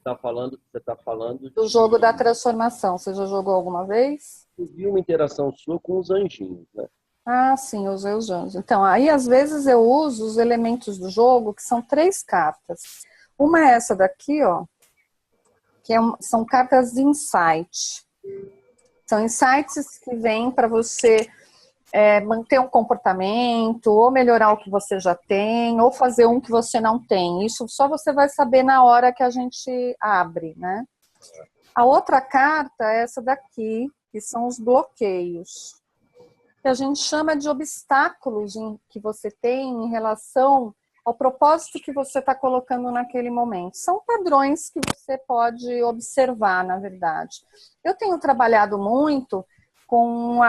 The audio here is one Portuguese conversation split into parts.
você tá falando Do jogo da de... transformação. Você já jogou alguma vez? Eu vi uma interação sua com os anjinhos, né? Ah, sim, eu usei os anjos. Então, aí às vezes eu uso os elementos do jogo, que são 3 cartas. Uma é essa daqui, ó, que são cartas de insight. São insights que vêm para você manter um comportamento, ou melhorar o que você já tem, ou fazer um que você não tem. Isso só você vai saber na hora que a gente abre, né? A outra carta é essa daqui, que são os bloqueios, que a gente chama de obstáculos que você tem em relação ao propósito que você está colocando naquele momento. São padrões que você pode observar, na verdade. Eu tenho trabalhado muito com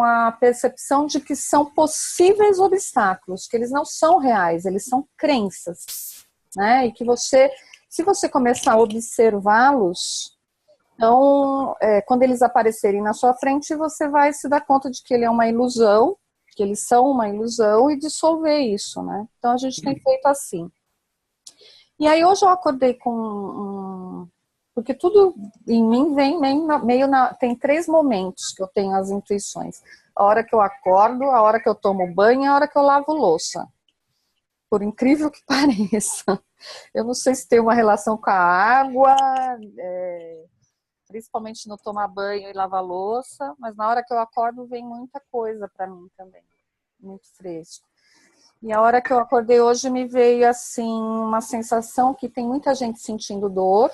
a percepção de que são possíveis obstáculos, que eles não são reais, eles são crenças, né? E que você, se você começar a observá-los, então, quando eles aparecerem na sua frente, você vai se dar conta de que ele é uma ilusão, que eles são uma ilusão, e dissolver isso, né? Então, a gente tem feito assim. E aí, hoje eu acordei porque tudo em mim vem tem 3 momentos que eu tenho as intuições. A hora que eu acordo, a hora que eu tomo banho e a hora que eu lavo louça. Por incrível que pareça. Eu não sei se tem uma relação com a água, principalmente no tomar banho e lavar louça, mas na hora que eu acordo vem muita coisa para mim também, muito fresco. E a hora que eu acordei hoje me veio assim uma sensação que tem muita gente sentindo dor.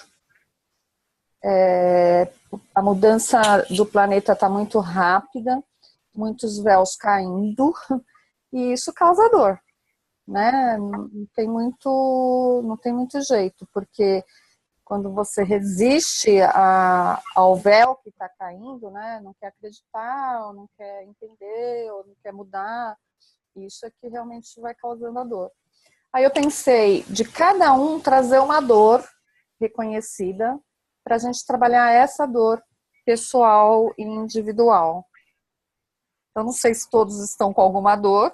A mudança do planeta está muito rápida, muitos véus caindo, e isso causa dor, né? Não tem muito jeito, porque quando você resiste ao véu que está caindo, né? Não quer acreditar, ou não quer entender, ou não quer mudar, isso é que realmente vai causando a dor. Aí eu pensei de cada um trazer uma dor reconhecida para a gente trabalhar essa dor pessoal e individual. Eu não sei se todos estão com alguma dor.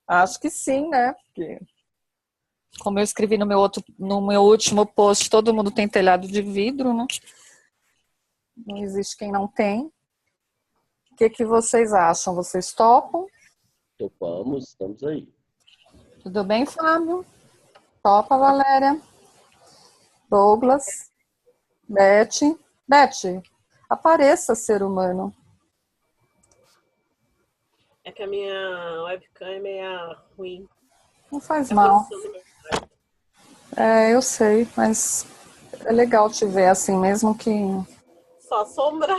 Acho que sim, né? Porque, como eu escrevi no meu último post, todo mundo tem telhado de vidro, né? Não existe quem não tem. O que vocês acham? Vocês topam? Topamos, estamos aí. Tudo bem, Fábio? Topa, Valéria? Douglas? Beth? Beth, apareça, ser humano. É que a minha webcam é meio ruim. Não faz mal. Aparecendo meu quarto. Eu sei, mas é legal te ver assim, mesmo que Só sombra.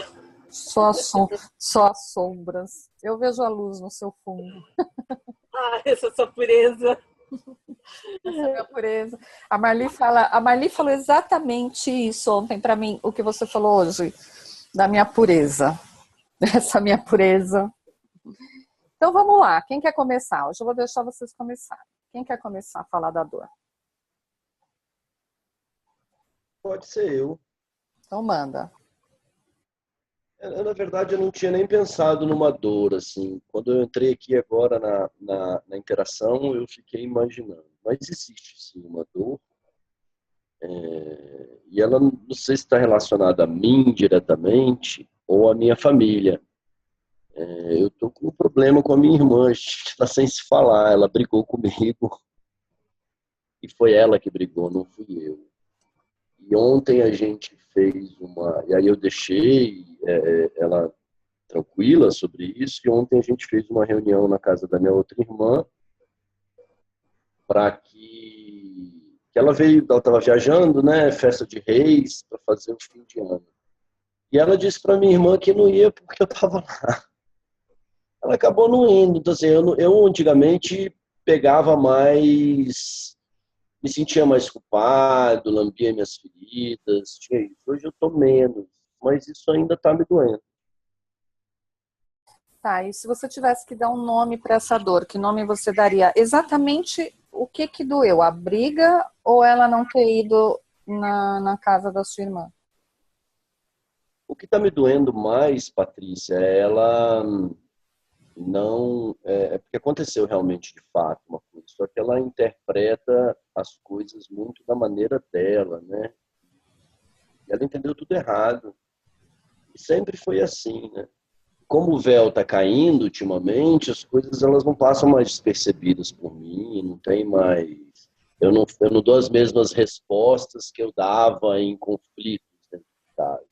só as sombras. Eu vejo a luz no seu fundo. Ah, essa sua pureza. Essa é a minha pureza. A Marli falou exatamente isso ontem para mim, o que você falou hoje, da minha pureza. Essa minha pureza. Então vamos lá, quem quer começar? Hoje eu vou deixar vocês começarem. Quem quer começar a falar da dor? Pode ser eu. Então manda. Na verdade, eu não tinha nem pensado numa dor, assim. Quando eu entrei aqui agora na interação, eu fiquei imaginando. Mas existe, sim, uma dor. E ela não sei se está relacionada a mim diretamente ou à minha família. Eu estou com um problema com a minha irmã, a gente está sem se falar. Ela brigou comigo e foi ela que brigou, não fui eu. E ontem a gente fez uma... E aí eu deixei ela tranquila sobre isso, e ontem a gente fez uma reunião na casa da minha outra irmã para que ela veio, ela estava viajando, né, festa de Reis, para fazer o fim de ano. E ela disse para minha irmã que não ia porque eu estava lá. Ela acabou não indo. Então, assim, eu antigamente pegava mais, me sentia mais culpado, lambia minhas feridas, tinha isso. Hoje eu estou menos, mas isso ainda está me doendo. Tá, e se você tivesse que dar um nome para essa dor, que nome você daria? Exatamente o que doeu? A briga ou ela não ter ido na casa da sua irmã? O que está me doendo mais, Patrícia, é ela Não, é porque aconteceu realmente de fato uma coisa, só que ela interpreta as coisas muito da maneira dela, né? E ela entendeu tudo errado. E sempre foi assim, né? Como o véu está caindo ultimamente, as coisas elas não passam mais despercebidas por mim, não tem mais. Eu não dou as mesmas respostas que eu dava em conflitos dentro de casa.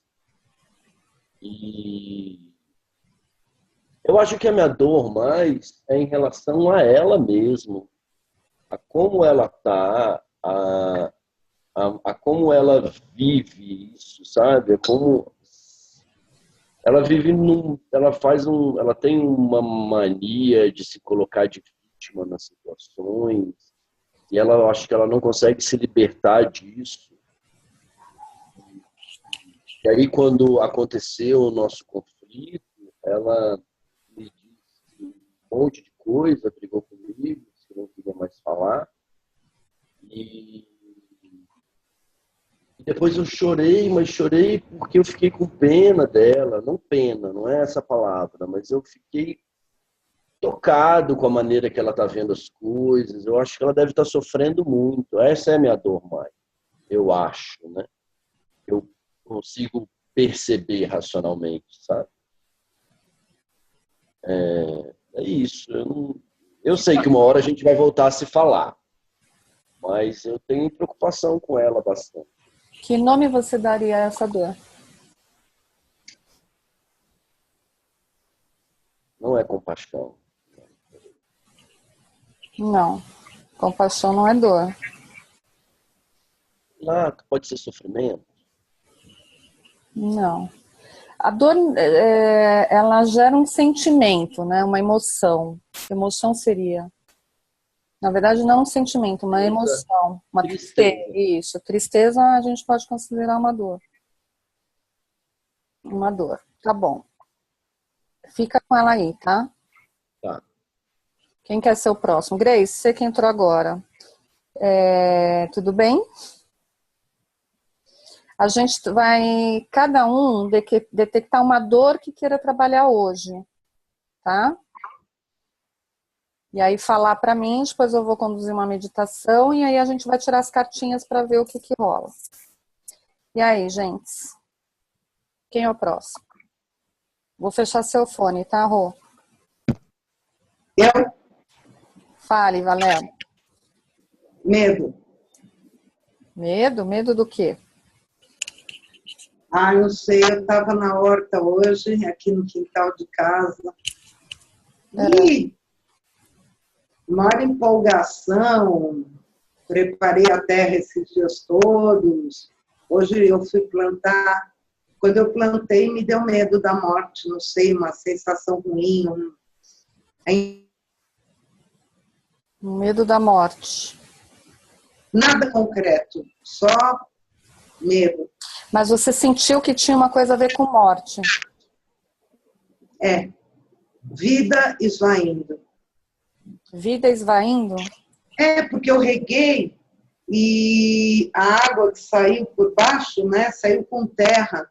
E eu acho que a minha dor mais é em relação a ela mesma, a como ela está, a como ela vive isso, sabe? A como ela vive ela tem uma mania de se colocar de vítima nas situações e ela, eu acho que ela não consegue se libertar disso. E aí quando aconteceu o nosso conflito, ela me disse um monte de coisa, brigou comigo, que não queria mais falar. E depois eu chorei, mas chorei porque eu fiquei com pena dela. Não pena, não é essa palavra, mas eu fiquei tocado com a maneira que ela está vendo as coisas. Eu acho que ela deve estar sofrendo muito. Essa é a minha dor mais, eu acho, né? Eu consigo perceber racionalmente, sabe? É isso. Eu sei que uma hora a gente vai voltar a se falar, mas eu tenho preocupação com ela bastante. Que nome você daria a essa dor? Não é compaixão. Não. Compaixão não é dor. Ah, pode ser sofrimento? Não. A dor, ela gera um sentimento, né? Uma emoção. Emoção seria, na verdade, não um sentimento, uma emoção. Uma tristeza. Isso. Tristeza a gente pode considerar uma dor. Uma dor. Tá bom. Fica com ela aí, tá? Tá. Quem quer ser o próximo? Grace, você que entrou agora. Tudo bem? A gente vai, cada um, detectar uma dor que queira trabalhar hoje, tá? E aí falar para mim, depois eu vou conduzir uma meditação e aí a gente vai tirar as cartinhas para ver o que rola. E aí, gente? Quem é o próximo? Vou fechar seu fone, tá, Rô? Eu? Fale, Valéria. Medo. Medo? Medo do quê? Ah, não sei, eu estava na horta hoje, aqui no quintal de casa. E maior empolgação, preparei a terra esses dias todos. Hoje eu fui plantar. Quando eu plantei, me deu medo da morte, não sei, uma sensação ruim. Medo da morte. Nada concreto, só medo. Mas você sentiu que tinha uma coisa a ver com morte? Vida esvaindo. Vida esvaindo? Porque eu reguei e a água que saiu por baixo, né, saiu com terra.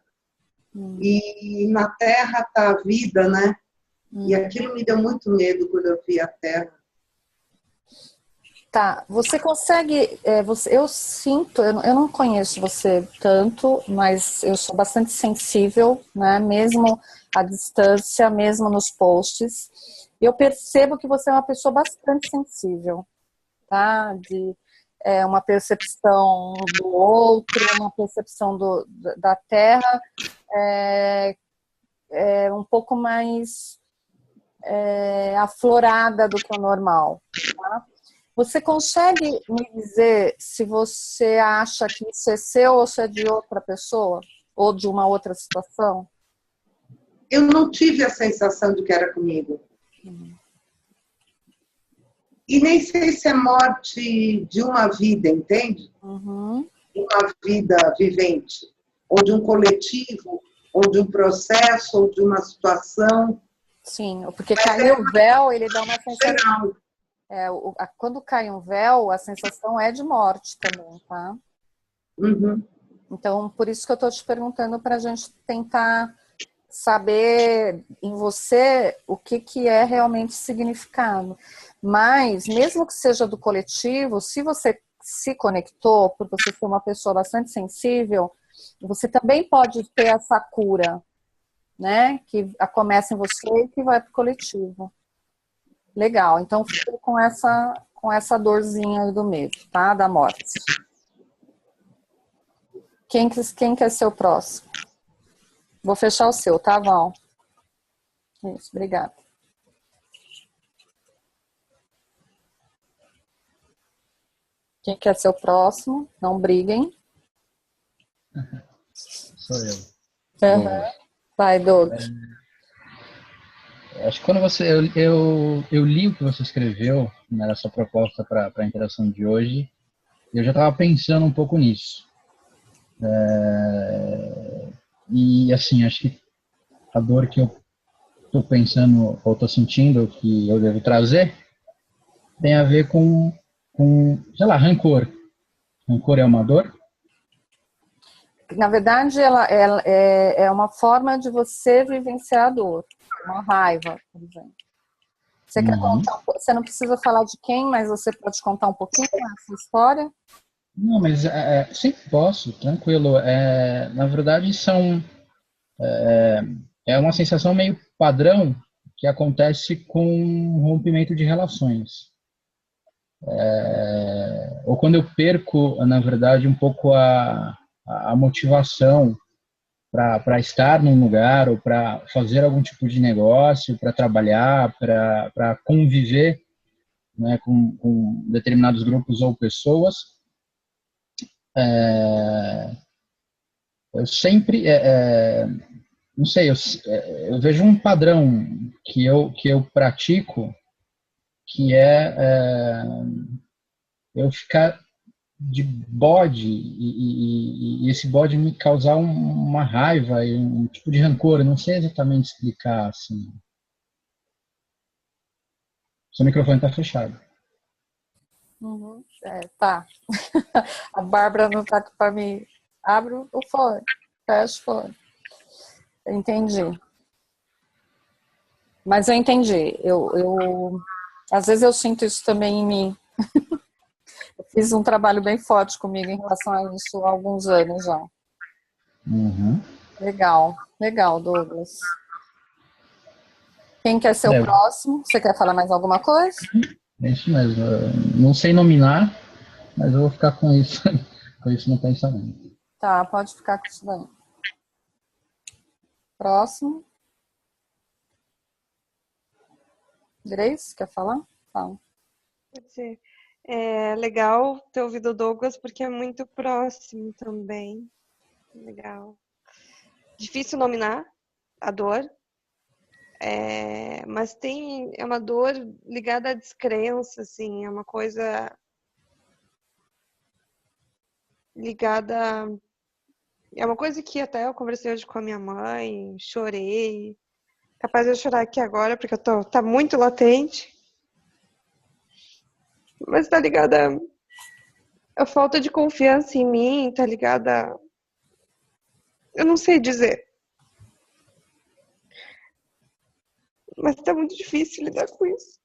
E na terra está a vida, né? E aquilo me deu muito medo quando eu vi a terra. Tá, você consegue, eu sinto, eu não conheço você tanto, mas eu sou bastante sensível, né, mesmo à distância, mesmo nos posts, e eu percebo que você é uma pessoa bastante sensível, tá, de uma percepção do outro, uma percepção da terra, um pouco mais aflorada do que o normal, tá? Você consegue me dizer se você acha que isso é seu ou se é de outra pessoa? Ou de uma outra situação? Eu não tive a sensação de que era comigo. E nem sei se é morte de uma vida, entende? Uma vida vivente. Ou de um coletivo, ou de um processo, ou de uma situação. Sim, porque cair o véu, ele dá uma sensação... quando cai um véu, a sensação é de morte também, tá? Então, por isso que eu estou te perguntando para a gente tentar saber em você o que é realmente significado. Mas, mesmo que seja do coletivo, se você se conectou, por você ser uma pessoa bastante sensível, você também pode ter essa cura, né? Que começa em você e que vai para o coletivo. Legal, então fica com essa dorzinha aí do medo, tá? Da morte. Quem quer ser o próximo? Vou fechar o seu, tá, Val? Isso, obrigada. Quem quer ser o próximo? Não briguem. Sou eu. Uhum. Vai, Douglas. Acho que quando eu li o que você escreveu, né, na sua proposta para a interação de hoje, eu já estava pensando um pouco nisso. E assim, acho que a dor que eu estou pensando ou estou sentindo que eu devo trazer tem a ver com sei lá, rancor. Rancor é uma dor? Na verdade, ela é uma forma de você vivenciar a dor. Uma raiva, por exemplo. Você quer contar? Você não precisa falar de quem, mas você pode contar um pouquinho essa história? Não, mas sim, posso, tranquilo. Na verdade, é uma sensação meio padrão que acontece com rompimento de relações. Ou quando eu perco, na verdade, um pouco a motivação para estar num lugar ou para fazer algum tipo de negócio, para trabalhar, para conviver, né, com determinados grupos ou pessoas. Eu sempre, não sei, eu vejo um padrão que eu pratico, que é eu ficar de bode e esse bode me causar uma raiva e um tipo de rancor. Eu não sei exatamente explicar assim. Seu microfone está fechado. Uhum. Tá. A Bárbara não tá aqui para mim. Abre o fone, fecha o fone. Entendi. Mas eu entendi. Às vezes eu sinto isso também em mim. Eu fiz um trabalho bem forte comigo em relação a isso há alguns anos já. Uhum. Legal, Douglas. Quem quer ser o próximo? Você quer falar mais alguma coisa? É isso mesmo. Eu não sei nominar, mas eu vou ficar com isso, com isso no pensamento. Tá, pode ficar com isso daí. Próximo. Grace, quer falar? Fala. Pode ser. É legal ter ouvido o Douglas, porque é muito próximo também. Legal. Difícil nominar a dor, mas é uma dor ligada à descrença, assim, é uma coisa ligada. É uma coisa que até eu conversei hoje com a minha mãe, chorei. Capaz de eu chorar aqui agora, porque tá muito latente. Mas tá ligada à falta de confiança em mim, tá ligada. Eu não sei dizer. Mas tá muito difícil lidar com isso.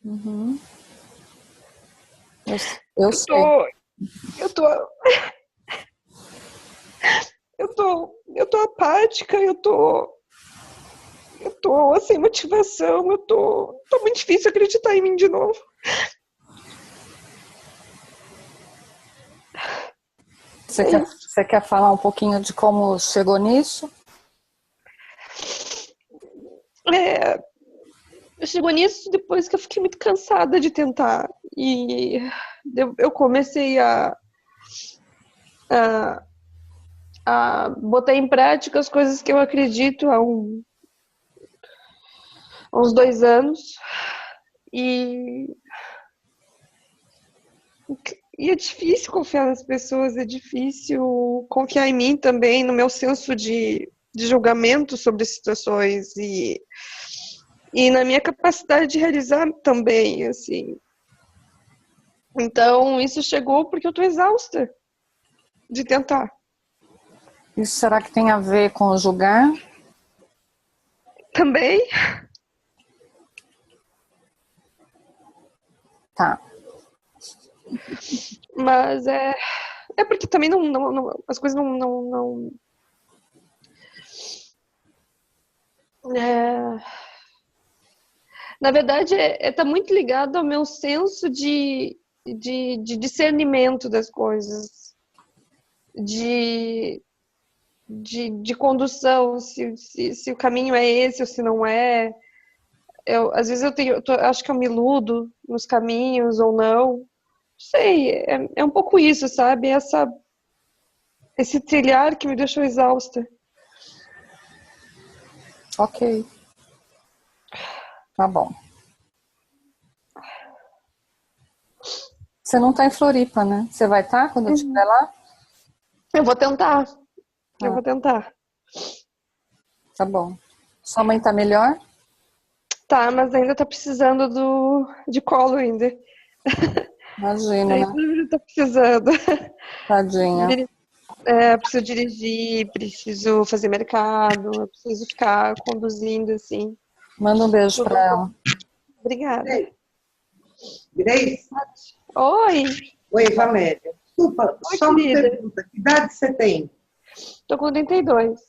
Uhum. Eu sei. Eu tô apática, eu tô sem motivação, tá muito difícil acreditar em mim de novo. Você quer falar um pouquinho de como chegou nisso? Chegou nisso depois que eu fiquei muito cansada de tentar. E eu comecei a botar em prática as coisas que eu acredito há uns 2 anos. E é difícil confiar nas pessoas, é difícil confiar em mim também, no meu senso de julgamento sobre situações e na minha capacidade de realizar também, assim. Então, isso chegou porque eu tô exausta de tentar. Isso será que tem a ver com julgar? Também. Tá. Mas é porque também as coisas não na verdade, tá muito ligado ao meu senso de discernimento das coisas, de condução, se o caminho é esse ou se não é. Às vezes acho que eu me iludo nos caminhos ou não. Não sei, é um pouco isso, sabe? Esse trilhar que me deixou exausta. Ok. Tá bom. Você não tá em Floripa, né? Você vai estar quando eu estiver lá? Eu vou tentar. Eu Ah. vou tentar. Tá bom. Sua mãe tá melhor? Tá, mas ainda tá precisando de colo ainda. Imagina, né? Ainda tá precisando. Tadinha. Preciso dirigir, preciso fazer mercado, eu preciso ficar conduzindo, assim. Manda um beijo pra ela. Obrigada. Grace? Oi. Oi, Valéria. Desculpa, Oi, só uma querida. pergunta. Que idade você tem? Tô com 32.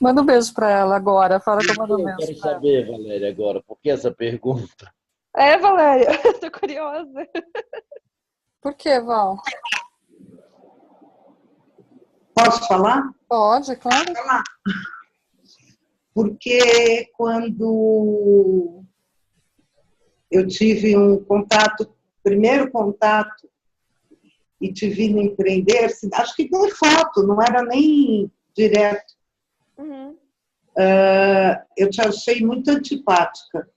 Manda um beijo pra ela agora. Fala que eu mando um Eu beijo quero pra ela. saber, Valéria, agora, por que essa pergunta? Valéria, tô curiosa. Por que, Val? Posso falar? Pode, claro. Porque quando eu tive um primeiro contato, e te vi no Empreender, acho que por foto, não era nem direto. Uhum. Eu te achei muito antipática.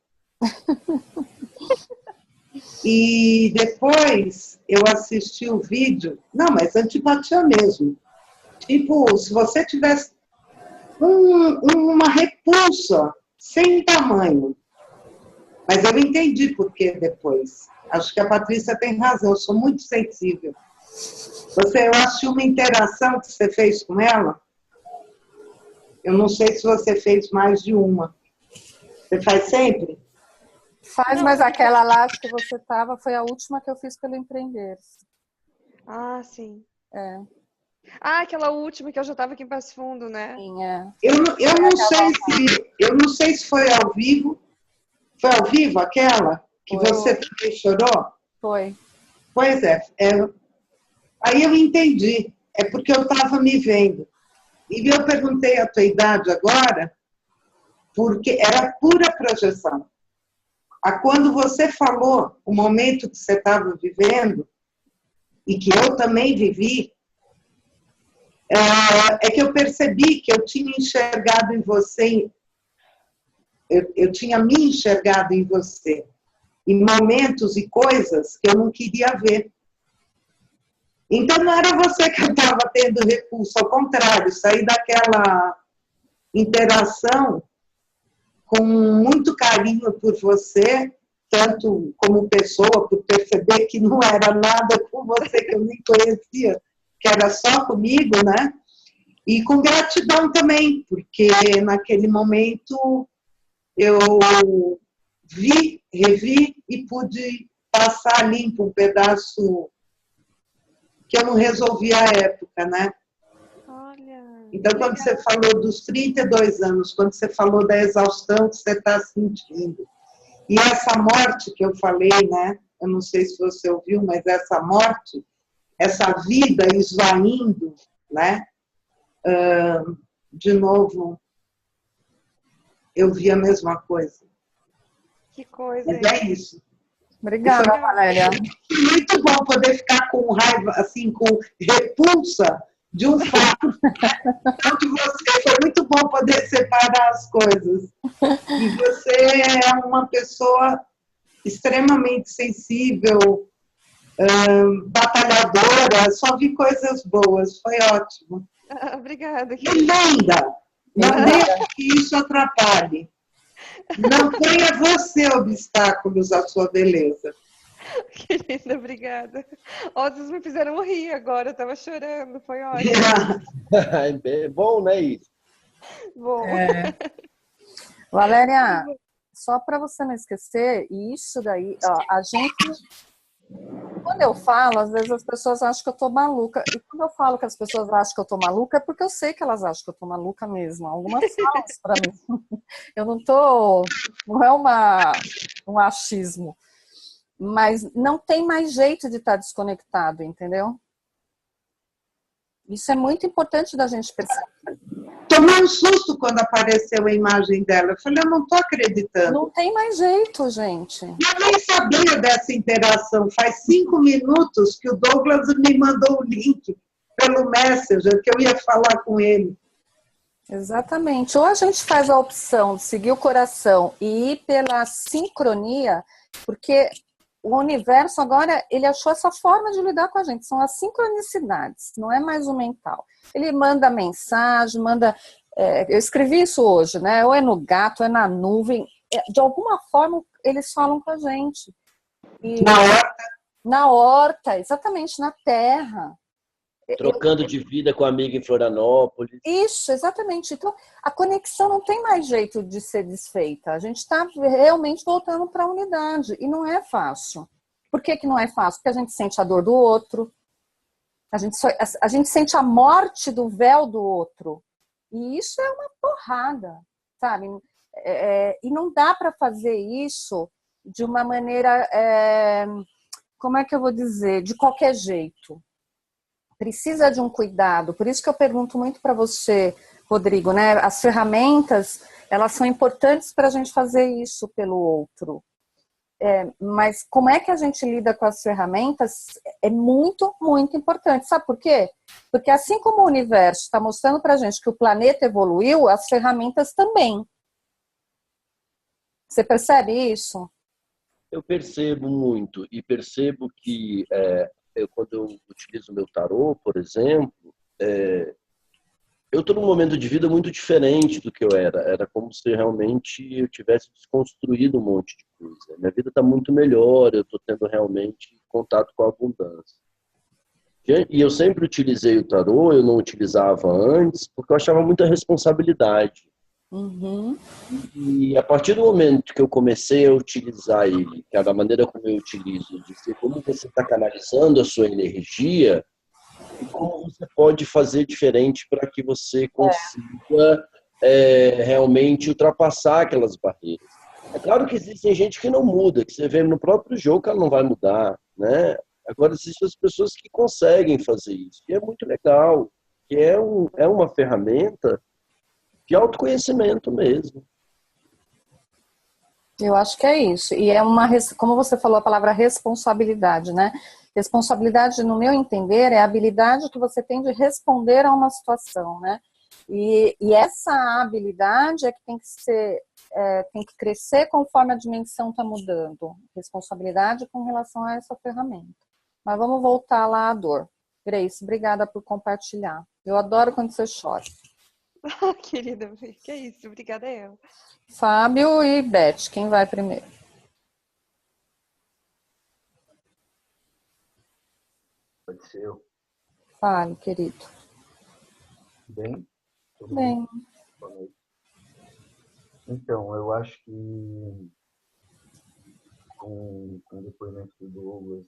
E depois eu assisti o vídeo, não, mas antipatia mesmo. Tipo, se você tivesse uma repulsa sem tamanho. Mas eu entendi por que depois. Acho que a Patrícia tem razão, eu sou muito sensível. Eu assisti uma interação que você fez com ela. Eu não sei se você fez mais de uma. Você faz sempre? Faz, mas aquela lá acho que você tava, foi a última que eu fiz pelo Empreender. Ah, sim. É. Aquela última que eu já tava aqui em Passo Fundo, né? Sim, é. Eu não sei se foi ao vivo. Foi ao vivo aquela que Foi. você também chorou? Foi. Pois é. Aí eu entendi. É porque eu estava me vendo. E eu perguntei a tua idade agora, porque era pura projeção. Quando você falou o momento que você estava vivendo, e que eu também vivi, é que eu percebi que eu tinha enxergado em você, eu tinha me enxergado em você, em momentos e coisas que eu não queria ver. Então não era você que eu estava tendo repulso, ao contrário, saí daquela interação com muito carinho por você, tanto como pessoa, por perceber que não era nada com você que eu nem conhecia, que era só comigo, né? E com gratidão também, porque naquele momento eu vi, revi e pude passar limpo um pedaço que eu não resolvi à época, né? Olha. Então, quando você falou dos 32 anos, quando você falou da exaustão que você está sentindo, e essa morte que eu falei, né? Eu não sei se você ouviu, mas essa morte, essa vida esvaindo, né? De novo, eu vi a mesma coisa. Que coisa. Mas é isso. Obrigada, Valéria. Muito bom poder ficar com raiva, assim, com repulsa de um fato. Então, de você, foi muito bom poder separar as coisas. E você é uma pessoa extremamente sensível, batalhadora, só vi coisas boas, foi ótimo. Obrigada. E linda! Não deixe que isso atrapalhe. Não ponha você obstáculos à sua beleza. Querida, obrigada. Vocês me fizeram rir agora, eu tava chorando, foi ótimo. É bom, né, isso? Vou. Valéria, só para você não esquecer, isso daí, ó, a gente, quando eu falo, às vezes as pessoas acham que eu tô maluca. E quando eu falo que as pessoas acham que eu tô maluca, é porque eu sei que elas acham que eu tô maluca mesmo. Algumas falam isso para mim. Eu não tô, não é um achismo. Mas não tem mais jeito de estar desconectado, entendeu? Isso é muito importante da gente perceber. Tomei um susto quando apareceu a imagem dela. Eu falei, eu não estou acreditando. Não tem mais jeito, gente. Eu nem sabia dessa interação. Faz 5 minutos que o Douglas me mandou o link pelo Messenger, que eu ia falar com ele. Exatamente. Ou a gente faz a opção de seguir o coração e ir pela sincronia, porque o universo agora, ele achou essa forma de lidar com a gente. São as sincronicidades, não é mais o mental. Ele manda mensagem, eu escrevi isso hoje, né? Ou é no gato, ou é na nuvem. De alguma forma, eles falam com a gente. E Na horta. na horta, exatamente, na terra. Trocando de vida com a amiga em Florianópolis. Isso, exatamente. Então, a conexão não tem mais jeito de ser desfeita. A gente está realmente voltando para a unidade. E não é fácil. Por que que não é fácil? Porque a gente sente a dor do outro. A gente sente a morte do véu do outro. E isso é uma porrada, sabe? E não dá para fazer isso de uma maneira, como é que eu vou dizer? De qualquer jeito. Precisa de um cuidado. Por isso que eu pergunto muito para você, Rodrigo, né? As ferramentas, elas são importantes para a gente fazer isso pelo outro. Mas como é que a gente lida com as ferramentas é muito, muito importante. Sabe por quê? Porque assim como o universo está mostrando para a gente que o planeta evoluiu, as ferramentas também. Você percebe isso? Eu percebo muito e percebo que quando eu utilizo o meu tarô, por exemplo, eu estou num momento de vida muito diferente do que eu era. Era como se realmente eu tivesse desconstruído um monte de coisa. Minha vida está muito melhor, eu estou tendo realmente contato com a abundância. E eu sempre utilizei o tarô, eu não utilizava antes, porque eu achava muita responsabilidade. Uhum. E a partir do momento que eu comecei a utilizar ele, que é da maneira como eu utilizo, de ser como você está canalizando a sua energia, e como você pode fazer diferente para que você consiga realmente ultrapassar aquelas barreiras. É claro que existem gente que não muda, que você vê no próprio jogo que ela não vai mudar, né? Agora existem as pessoas que conseguem fazer isso, e é muito legal, que é uma ferramenta de autoconhecimento mesmo. Eu acho que é isso. E como você falou a palavra responsabilidade, né? Responsabilidade, no meu entender, é a habilidade que você tem de responder a uma situação, né? E essa habilidade é que tem que crescer conforme a dimensão está mudando. Responsabilidade com relação a essa ferramenta. Mas vamos voltar lá à dor. Grace, obrigada por compartilhar. Eu adoro quando você chora. Querida, que é isso? Obrigada eu. Fábio e Beth, quem vai primeiro? Pode ser eu. Fale, querido. Bem? Tudo Bem. Boa noite. Então, eu acho que com o depoimento do Douglas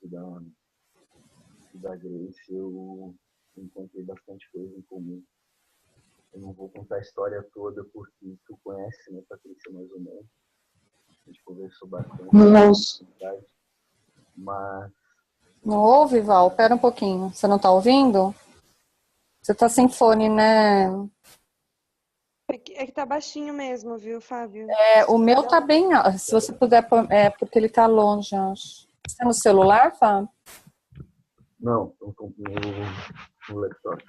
e da Grace, eu encontrei bastante coisa em comum. Eu não vou contar a história toda, porque tu conhece, né, Patrícia, mais ou menos. A gente conversou bastante. Nossa. Mas... Não ouve, Val? Pera um pouquinho. Você não tá ouvindo? Você tá sem fone, né? É que tá baixinho mesmo, viu, Fábio? O meu tá bem... Se você puder... porque ele tá longe, acho. Você tá no celular, Fábio? Não, estou no laptop.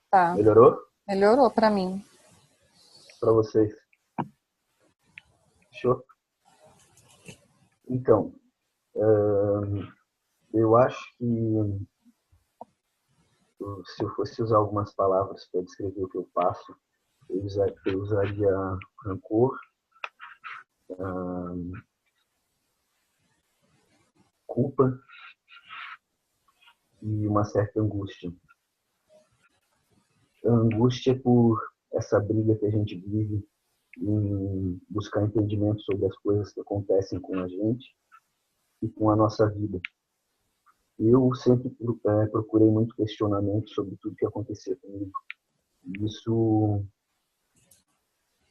Tá. Melhorou? Melhorou pra mim. Para vocês. Fechou? Então, eu acho que se eu fosse usar algumas palavras para descrever o que eu passo, eu usaria rancor, culpa e uma certa angústia. A angústia por essa briga que a gente vive em buscar entendimento sobre as coisas que acontecem com a gente e com a nossa vida. Eu sempre procurei muito questionamento sobre tudo que acontecia comigo. Isso,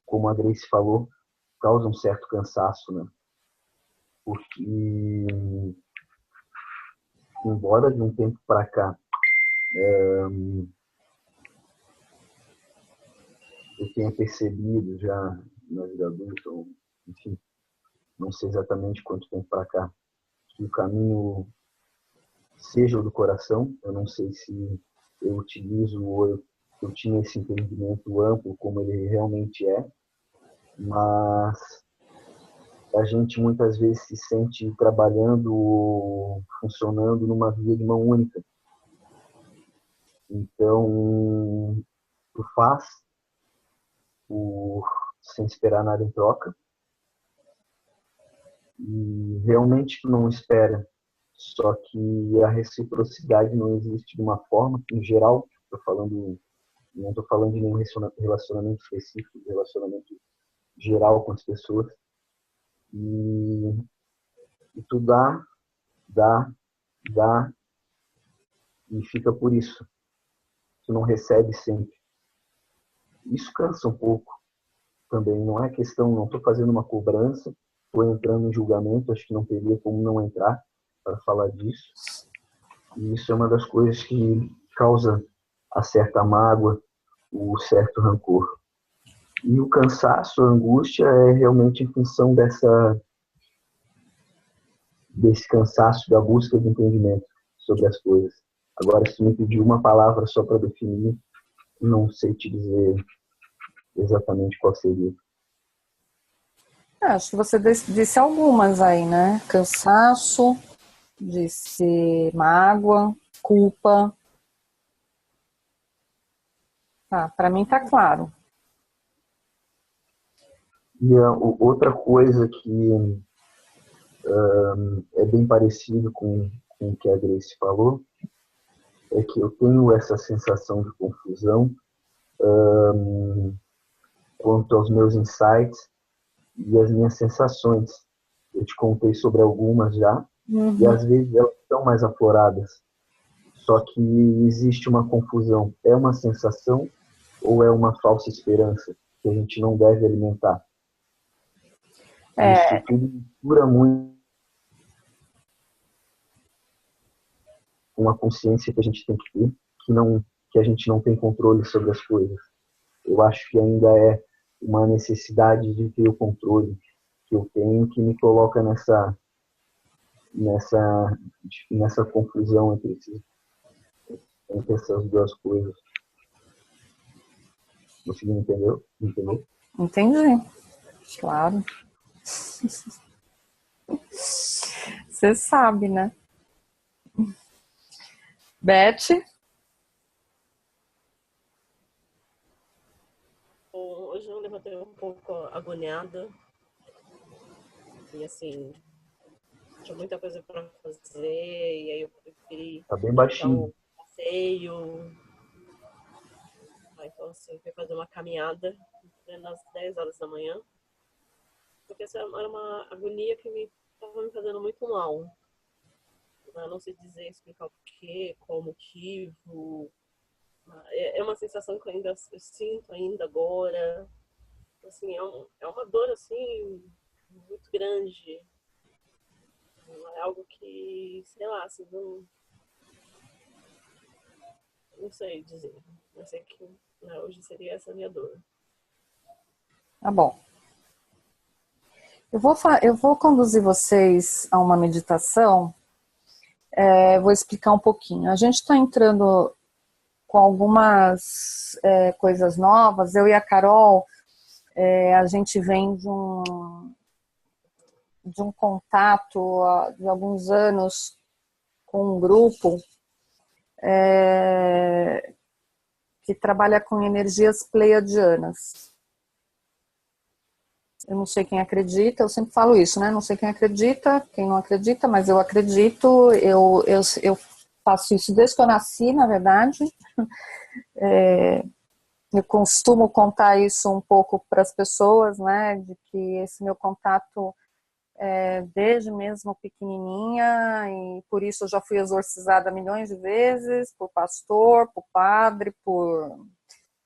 como a Grace falou, causa um certo cansaço, né? Porque, embora de um tempo para cá eu tenha percebido já na vida adulta, enfim, não sei exatamente quanto tempo para cá, que o caminho seja o do coração. Eu não sei se eu utilizo ou eu tinha esse entendimento amplo como ele realmente é, mas a gente muitas vezes se sente trabalhando ou funcionando numa via de mão única. Então, tu faz sem esperar nada em troca e realmente tu não espera. Só que a reciprocidade não existe de uma forma, em geral, não estou falando de nenhum relacionamento específico, de relacionamento geral com as pessoas. E tu dá, e fica por isso. Tu não recebe sempre. Isso cansa um pouco também. Não é questão, não estou fazendo uma cobrança, estou entrando em julgamento, acho que não teria como não entrar para falar disso. E isso é uma das coisas que causa a certa mágoa, o certo rancor. E o cansaço, a angústia é realmente em função desse cansaço da busca de entendimento sobre as coisas. Agora, se me pedir uma palavra só para definir, não sei te dizer exatamente qual seria. Acho que você disse algumas aí, né? Cansaço, disse mágoa, culpa. Tá, para mim tá claro. E outra coisa que é bem parecido com o que a Grace falou, é que eu tenho essa sensação de confusão quanto aos meus insights e as minhas sensações. Eu te contei sobre algumas já, e às vezes elas estão mais afloradas. Só que existe uma confusão. É uma sensação ou é uma falsa esperança que a gente não deve alimentar? Isso tudo mistura muito com a consciência que a gente tem que ter, que a gente não tem controle sobre as coisas. Eu acho que ainda é uma necessidade de ter o controle que eu tenho, que me coloca nessa confusão entre essas duas coisas. Você me entendeu? Entendeu? Entendi. Claro. Você sabe, né? Beth? Hoje eu levantei um pouco agoniada. E assim, tinha muita coisa para fazer. E aí eu preferi Tá bem dar baixinho. um passeio. Então assim, fui fazer uma caminhada às 10 horas da manhã. Porque essa era uma agonia que estava me fazendo muito mal. Eu não sei explicar o porquê, qual o motivo. É uma sensação que eu sinto ainda agora. Assim, é uma dor assim, muito grande. É algo que, sei lá, assim, não sei dizer. Eu sei que hoje seria essa a minha dor. Tá bom. Eu vou conduzir vocês a uma meditação. Vou explicar um pouquinho. A gente está entrando com algumas coisas novas. Eu e a Carol, a gente vem de um contato de alguns anos com um grupo que trabalha com energias pleiadianas. Eu não sei quem acredita, eu sempre falo isso, né? Não sei quem acredita, quem não acredita, mas eu acredito, eu faço isso desde que eu nasci, na verdade. Eu costumo contar isso um pouco para as pessoas, né, de que esse meu contato é desde mesmo pequenininha, e por isso eu já fui exorcizada milhões de vezes, por pastor, por padre, por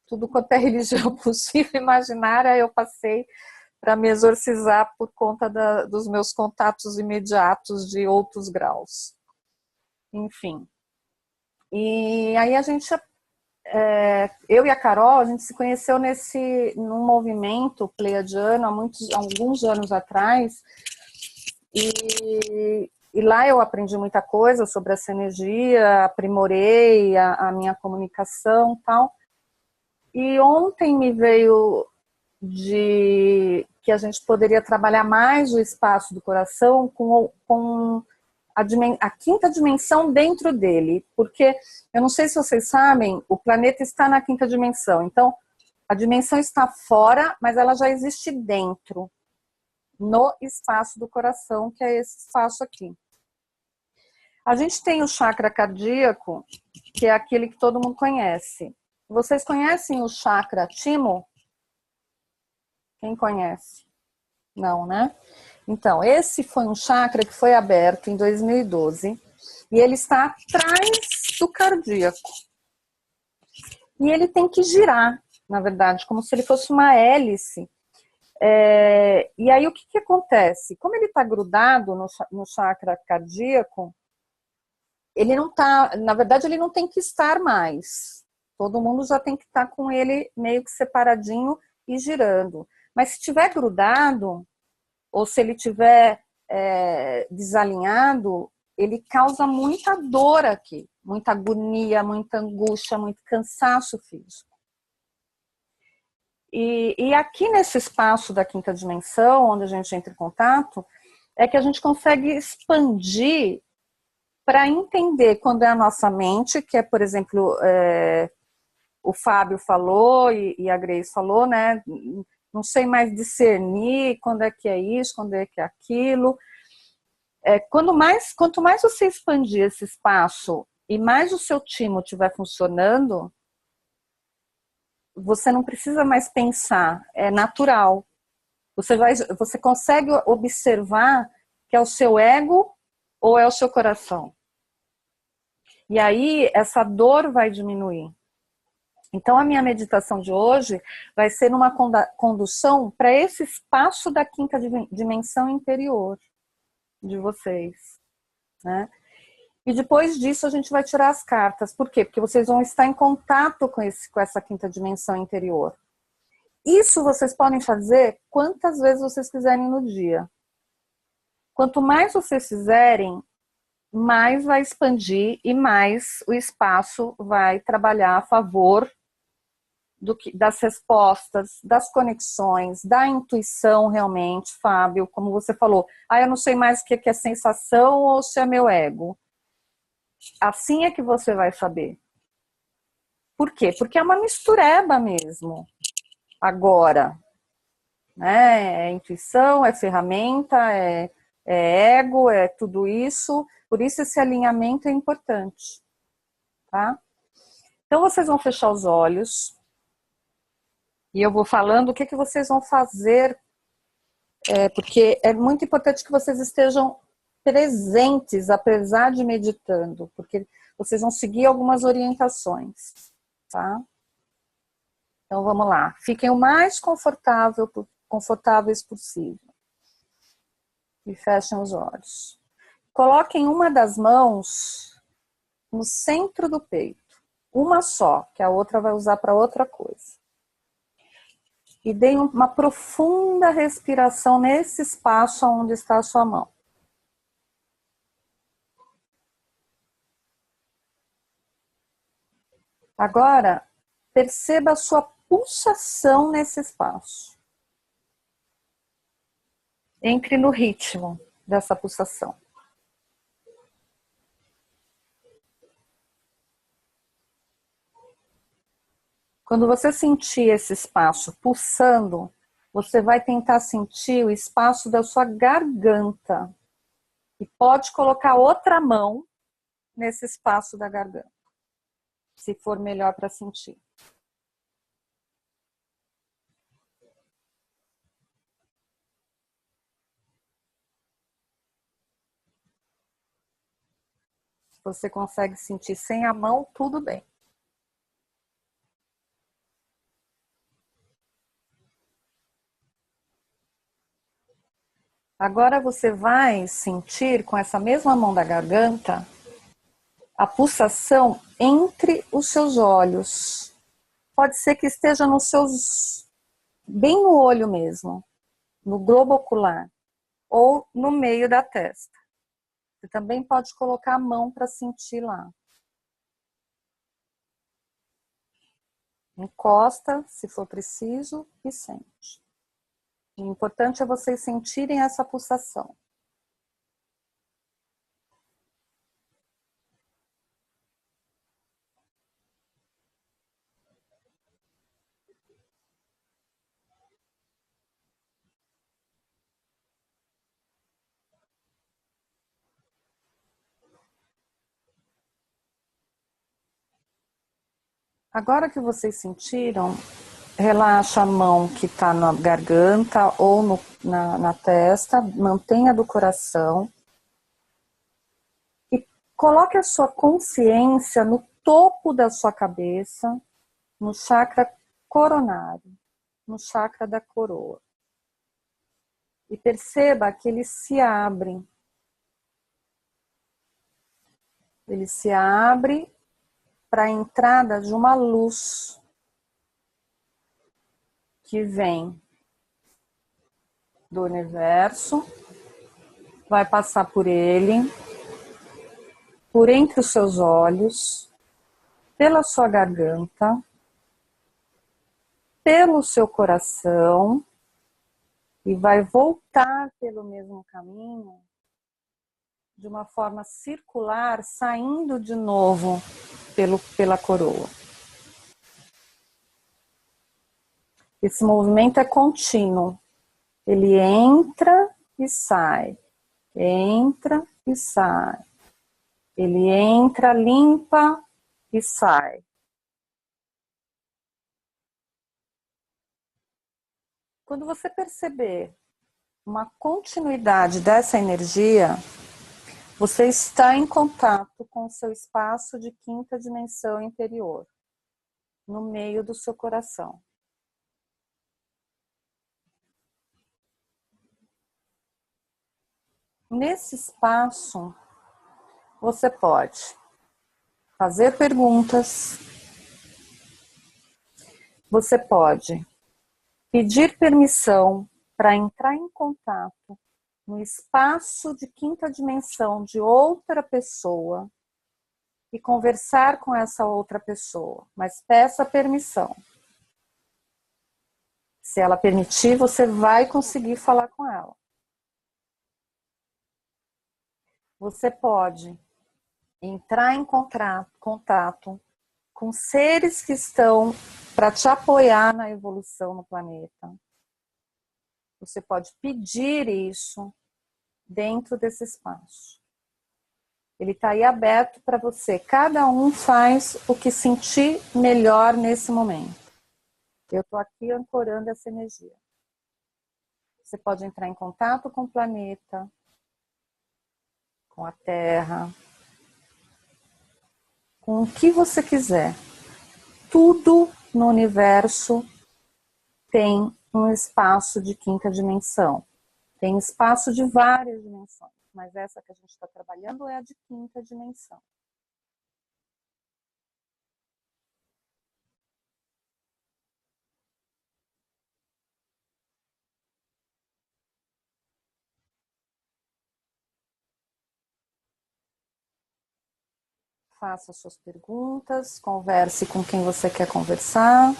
tudo quanto é religião possível e imaginária, eu passei para me exorcizar por conta dos meus contatos imediatos de outros graus. Enfim. E aí a gente, eu e a Carol, a gente se conheceu num movimento pleiadiano há alguns anos atrás, e lá eu aprendi muita coisa sobre essa energia, aprimorei a minha comunicação e tal. E ontem me veio de que a gente poderia trabalhar mais o espaço do coração com a quinta dimensão dentro dele, porque eu não sei se vocês sabem, o planeta está na quinta dimensão, então a dimensão está fora, mas ela já existe dentro, no espaço do coração, que é esse espaço aqui. A gente tem o chakra cardíaco, que é aquele que todo mundo conhece. Vocês conhecem o chakra timo? Quem conhece? Não, né? Então, esse foi um chakra que foi aberto em 2012 e ele está atrás do cardíaco. E ele tem que girar, na verdade, como se ele fosse uma hélice. E aí o que acontece? Como ele está grudado no chakra cardíaco, ele não está, na verdade, ele não tem que estar mais. Todo mundo já tem que estar com ele meio que separadinho e girando. Mas se estiver grudado, ou se ele estiver desalinhado, ele causa muita dor aqui, muita agonia, muita angústia, muito cansaço físico. E aqui nesse espaço da quinta dimensão, onde a gente entra em contato, é que a gente consegue expandir para entender quando é a nossa mente, que é, por exemplo, o Fábio falou e a Grace falou, né? Não sei mais discernir quando é que é isso, quando é que é aquilo. Quanto mais você expandir esse espaço e mais o seu timo estiver funcionando, você não precisa mais pensar, é natural. Você consegue observar que é o seu ego ou é o seu coração. E aí essa dor vai diminuir. Então a minha meditação de hoje vai ser uma condução para esse espaço da quinta dimensão interior de vocês, né? E depois disso a gente vai tirar as cartas. Por quê? Porque vocês vão estar em contato com essa quinta dimensão interior. Isso vocês podem fazer quantas vezes vocês quiserem no dia. Quanto mais vocês fizerem, mais vai expandir e mais o espaço vai trabalhar a favor das respostas, das conexões, da intuição realmente, Fábio, como você falou. Eu não sei mais o que é sensação ou se é meu ego. Assim é que você vai saber. Por quê? Porque é uma mistureba mesmo. Agora, né? É intuição, é ferramenta, é ego, é tudo isso. Por isso esse alinhamento é importante, tá? Então vocês vão fechar os olhos e eu vou falando o que vocês vão fazer, porque é muito importante que vocês estejam presentes, apesar de meditando, porque vocês vão seguir algumas orientações, tá? Então vamos lá, fiquem o mais confortáveis possível e fechem os olhos. Coloquem uma das mãos no centro do peito, uma só, que a outra vai usar para outra coisa. E deem uma profunda respiração nesse espaço onde está a sua mão. Agora, perceba a sua pulsação nesse espaço. Entre no ritmo dessa pulsação. Quando você sentir esse espaço pulsando, você vai tentar sentir o espaço da sua garganta. E pode colocar outra mão nesse espaço da garganta, se for melhor para sentir. você consegue sentir sem a mão, tudo bem. Agora você vai sentir com essa mesma mão da garganta a pulsação entre os seus olhos. Pode ser que esteja nos seus, bem no olho mesmo, no globo ocular, ou no meio da testa. Você também pode colocar a mão para sentir lá. Encosta, se for preciso, e sente. O importante é vocês sentirem essa pulsação. Agora que vocês sentiram, relaxa a mão que está na garganta ou na testa, mantenha do coração e coloque a sua consciência no topo da sua cabeça, no chakra coronário, no chakra da coroa. E perceba que ele se abre. Ele se abre para a entrada de uma luz que vem do universo, vai passar por ele, por entre os seus olhos, pela sua garganta, pelo seu coração e vai voltar pelo mesmo caminho de uma forma circular, saindo de novo pela coroa. Esse movimento é contínuo. Ele entra e sai. Entra e sai. Ele entra, limpa e sai. Quando você perceber uma continuidade dessa energia, você está em contato com o seu espaço de quinta dimensão interior, no meio do seu coração. Nesse espaço, você pode fazer perguntas, você pode pedir permissão para entrar em contato no espaço de quinta dimensão de outra pessoa e conversar com essa outra pessoa, mas peça permissão. Se ela permitir, você vai conseguir falar com ela. Você pode entrar em contato com seres que estão para te apoiar na evolução no planeta. Você pode pedir isso dentro desse espaço. Ele está aí aberto para você. Cada um faz o que sentir melhor nesse momento. Eu estou aqui ancorando essa energia. Você pode entrar em contato com o planeta, com a Terra, com o que você quiser. Tudo no universo tem um espaço de quinta dimensão. Tem espaço de várias dimensões, mas essa que a gente está trabalhando é a de quinta dimensão. Faça suas perguntas, converse com quem você quer conversar.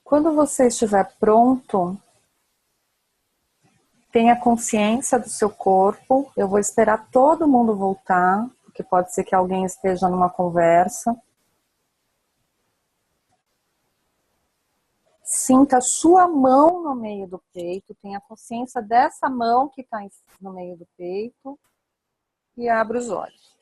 Quando você estiver pronto, tenha consciência do seu corpo. Eu vou esperar todo mundo voltar, porque pode ser que alguém esteja numa conversa. Sinta a sua mão no meio do peito, tenha consciência dessa mão que está no meio do peito e abre os olhos.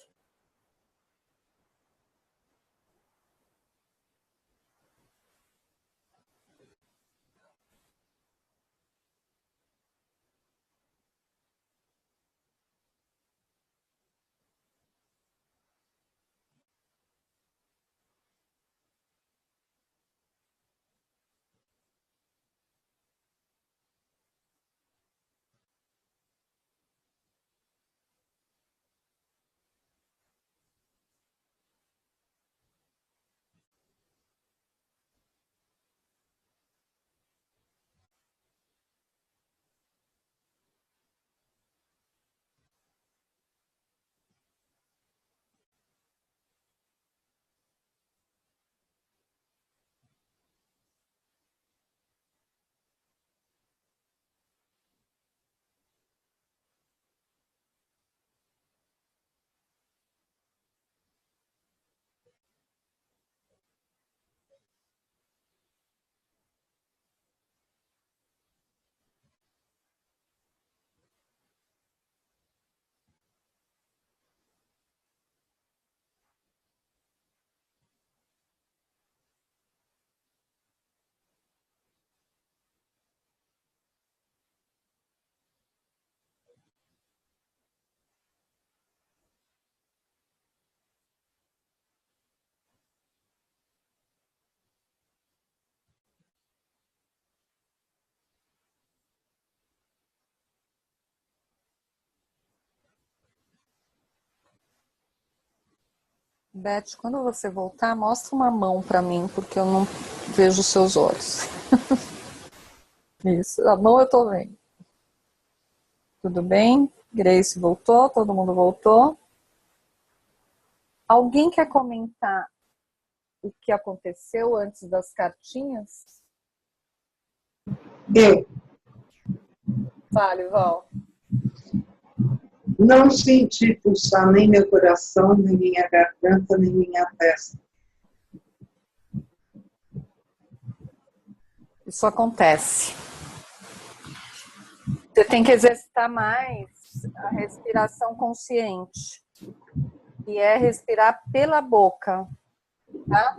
Beth, quando você voltar, mostra uma mão para mim, porque eu não vejo os seus olhos. Isso, a mão eu tô vendo. Tudo bem? Grace voltou, todo mundo voltou. Alguém quer comentar o que aconteceu antes das cartinhas? Eu Fale, Val. não senti pulsar nem meu coração, nem minha garganta, nem minha testa. Isso acontece. Você tem que exercitar mais a respiração consciente, que é respirar pela boca, tá?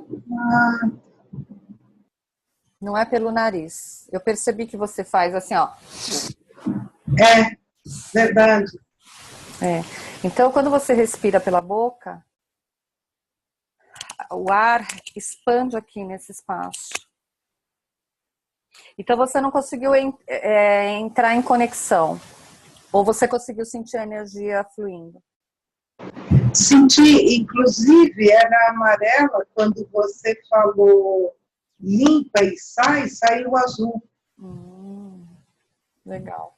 Não é pelo nariz. Eu percebi que você faz assim, ó. É, verdade. É. Então, quando você respira pela boca, o ar expande aqui nesse espaço. Então, você não conseguiu entrar em conexão. Ou você conseguiu sentir a energia fluindo? Senti, inclusive, era amarela quando você falou limpa e saiu azul. Legal.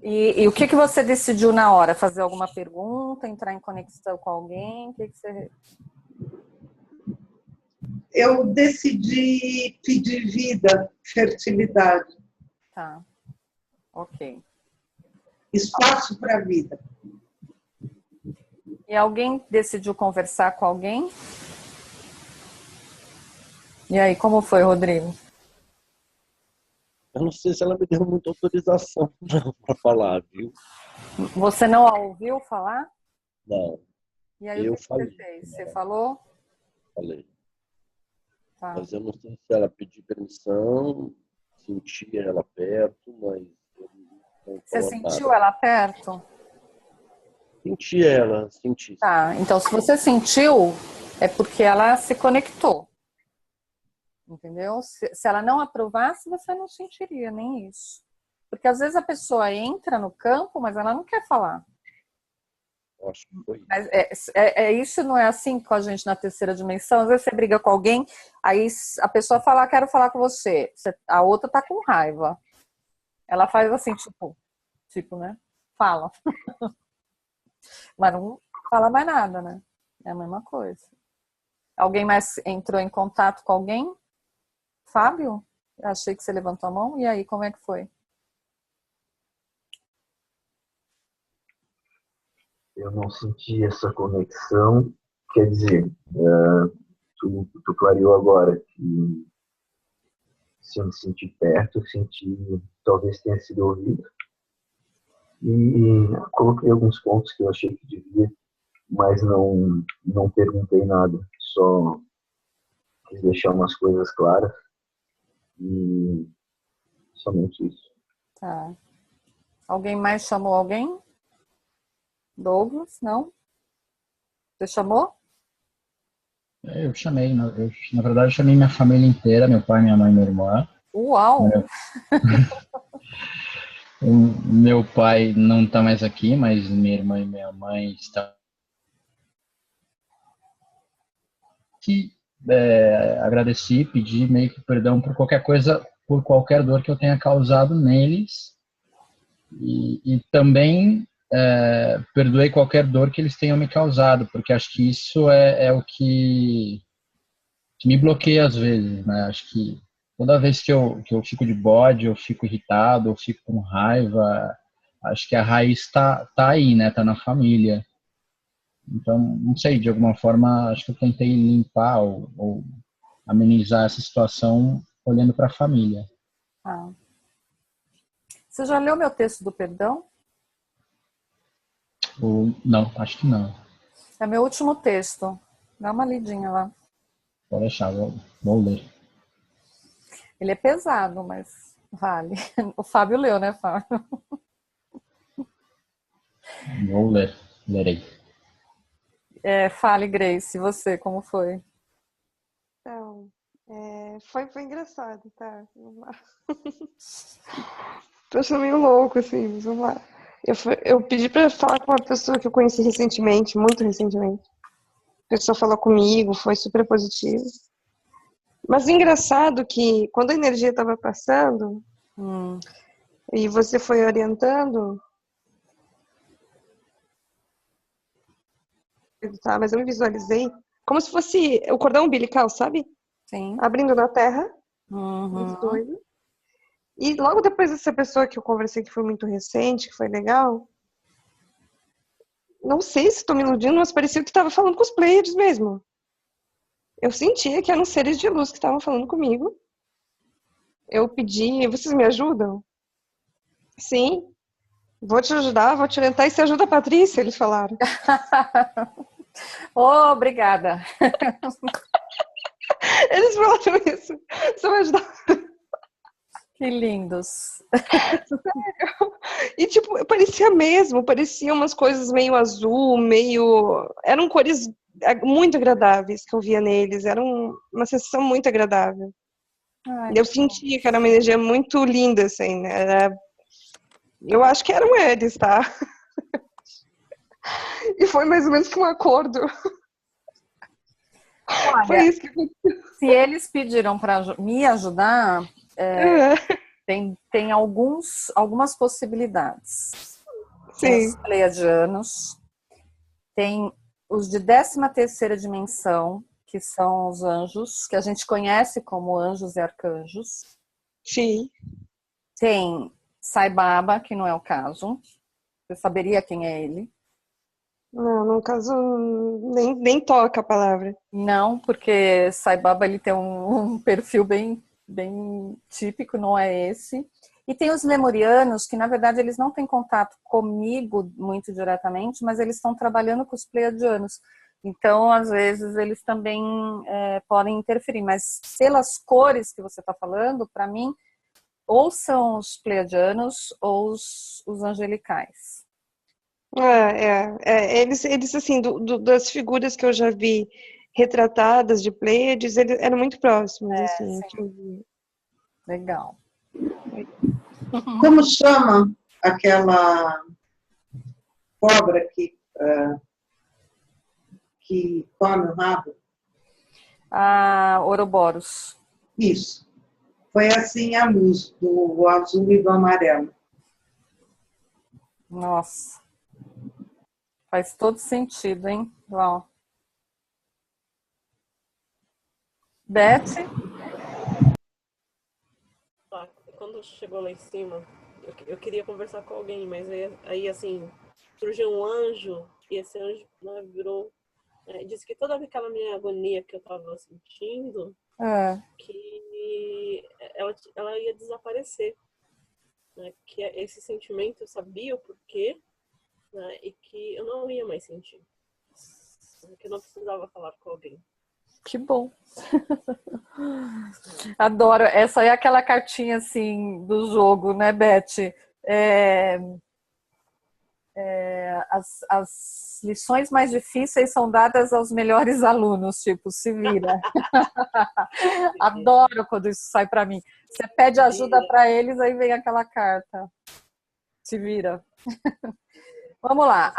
E o que você decidiu na hora? Fazer alguma pergunta, entrar em conexão com alguém? O que você... Eu decidi pedir vida, fertilidade. Tá, ok. Espaço para a vida. E alguém decidiu conversar com alguém? E aí, como foi, Rodrigo? Eu não sei se ela me deu muita autorização para falar, viu? Você não a ouviu falar? Não. E aí, Eu o que falei. você fez? Você falou? Falei. Tá. Mas eu não sei se ela pediu permissão, sentia ela perto, mas eu não Você falou sentiu nada. ela perto? Senti ela, senti. Tá, então se você sentiu, é porque ela se conectou. Entendeu? Se ela não aprovasse, você não sentiria nem isso. Porque às vezes a pessoa entra no campo, mas ela não quer falar. Acho que foi. Mas isso não é assim com a gente na terceira dimensão? Às vezes você briga com alguém, aí a pessoa fala, quero falar com você. A outra tá com raiva. Ela faz assim, tipo, né? Fala. Mas não fala mais nada, né? É a mesma coisa. Alguém mais entrou em contato com alguém? Fábio? Eu achei que você levantou a mão. E aí, como é que foi? Eu não senti essa conexão, quer dizer, tu clareou agora que se me sentir perto, sentir talvez tenha sido ouvido. E coloquei alguns pontos que eu achei que devia, mas não perguntei nada, só quis deixar umas coisas claras e somente isso. Tá. Alguém mais chamou alguém? Douglas, não? Você chamou? Eu chamei, na verdade, eu chamei minha família inteira, meu pai, minha mãe, minha irmã. Uau! Meu pai não está mais aqui, mas minha irmã e minha mãe estão aqui. Agradeci, pedi meio que perdão por qualquer coisa, por qualquer dor que eu tenha causado neles. E também perdoei qualquer dor que eles tenham me causado, porque acho que isso é o que me bloqueia às vezes, né? Acho que toda vez que eu fico de bode, eu fico irritado, eu fico com raiva, acho que a raiz tá aí, né? Tá na família. Então, não sei, de alguma forma, acho que eu tentei limpar ou amenizar essa situação olhando para a família. Ah. Você já leu meu texto do perdão? Ou não, acho que não. É meu último texto. Dá uma lidinha lá. Vou deixar, vou ler. Ele é pesado, mas vale. O Fábio leu, né, Fábio? Vou lerei. Fale, Grace, você, como foi? Então, foi engraçado, tá? Vamos lá. Tô achando meio louco, assim, mas vamos lá. Eu pedi pra falar com uma pessoa que eu conheci recentemente, muito recentemente. A pessoa falou comigo, foi super positivo. Mas o engraçado é que quando a energia estava passando e você foi orientando, tá? Mas eu me visualizei como se fosse o cordão umbilical, sabe? Sim. Abrindo na terra, Uhum. os dois. E logo depois dessa pessoa que eu conversei, que foi muito recente, que foi legal, não sei se estou me iludindo, mas parecia que estava falando com os players mesmo. Eu sentia que eram seres de luz que estavam falando comigo. Eu pedi, vocês me ajudam? Sim, vou te ajudar, vou te orientar. E você ajuda a Patrícia, eles falaram. Obrigada. Eles falaram isso. Você vai ajudar. Que lindos. Sério? E, tipo, parecia mesmo. Parecia umas coisas meio azul, meio... Eram cores muito agradáveis que eu via neles. Era uma sensação muito agradável. Ai, Eu sentia que era uma energia muito linda, assim, né? Eu acho que eram eles, tá? E foi mais ou menos que um acordo. Olha, foi isso que aconteceu. Se eles pediram para me ajudar, tem algumas possibilidades. Tem os Sim. pleiadianos, tem os de 13ª dimensão, que são os anjos, que a gente conhece como anjos e arcanjos. Sim. Tem Sai Baba, que não é o caso. Você saberia quem é ele? Não, no caso, nem toca a palavra. Não, porque Sai Baba ele tem um perfil bem típico, não é esse. E tem os lemurianos, que na verdade eles não têm contato comigo muito diretamente, mas eles estão trabalhando com os pleiadianos. Então, às vezes, eles também podem interferir. Mas pelas cores que você está falando, para mim, ou são os pleiadianos ou os angelicais. Eles assim, das figuras que eu já vi retratadas de Pleiades, eles eram muito próximos, assim. Sim. Que eu vi. Legal. Como chama aquela cobra que come o rabo? Ouroboros. Isso. Foi assim a luz do azul e do amarelo. Nossa. Faz todo sentido, hein? Uau. Beth? Quando chegou lá em cima, eu queria conversar com alguém, mas aí assim, surgiu um anjo, e esse anjo, né, disse que toda aquela minha agonia que eu tava sentindo, que que ela ia desaparecer, né? Que esse sentimento eu sabia o porquê, né? E que eu não ia mais sentir, que eu não precisava falar com alguém. Que bom. Adoro. Essa é aquela cartinha assim do jogo, né, Beth? As lições mais difíceis são dadas aos melhores alunos, tipo, se vira. Adoro quando isso sai para mim. Você pede ajuda para eles, aí vem aquela carta. Se vira. Vamos lá.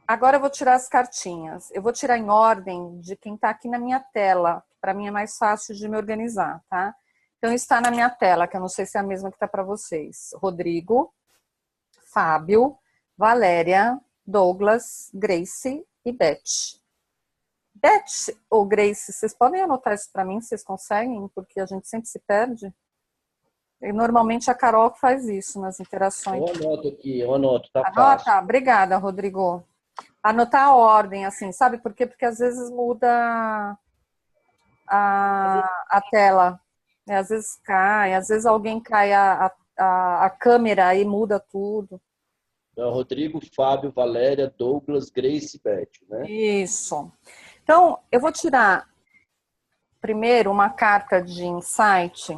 Agora eu vou tirar as cartinhas. Eu vou tirar em ordem de quem está aqui na minha tela. Para mim é mais fácil de me organizar, tá? Então está na minha tela, que eu não sei se é a mesma que está para vocês. Rodrigo, Fábio, Valéria, Douglas, Grace e Beth. Beth ou Grace, vocês podem anotar isso para mim, vocês conseguem? Porque a gente sempre se perde. E normalmente a Carol que faz isso nas interações. Eu anoto aqui, tá Anota? fácil. Obrigada, Rodrigo. Anotar a ordem, assim, sabe por quê? Porque às vezes muda a tela. Às vezes cai, às vezes alguém cai a câmera e muda tudo. Então, Rodrigo, Fábio, Valéria, Douglas, Grace e Beth, né? Isso. Então, eu vou tirar primeiro uma carta de insight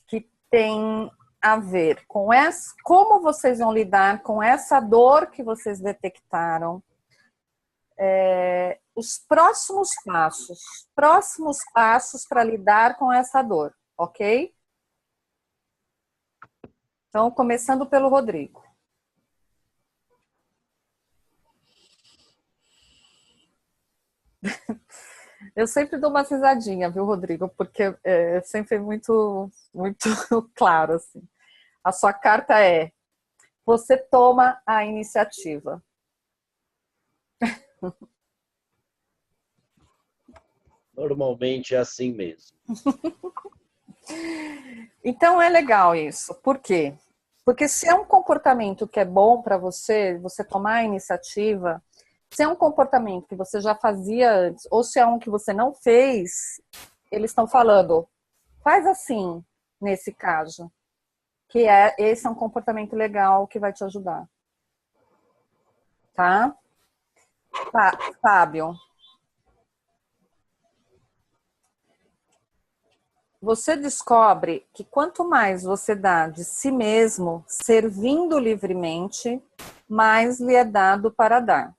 que tem a ver com como vocês vão lidar com essa dor que vocês detectaram. Os próximos passos para lidar com essa dor, ok? Então, começando pelo Rodrigo. Eu sempre dou uma risadinha, viu, Rodrigo? Porque é sempre muito, muito claro, assim. A sua carta é: você toma a iniciativa. Normalmente é assim mesmo. Então é legal isso. Por quê? Porque se é um comportamento que é bom para você, você tomar a iniciativa, se é um comportamento que você já fazia antes, ou se é um que você não fez, eles estão falando, faz assim, nesse caso, que esse é um comportamento legal que vai te ajudar. Tá? Fábio. Você descobre que quanto mais você dá de si mesmo, servindo livremente, mais lhe é dado para dar.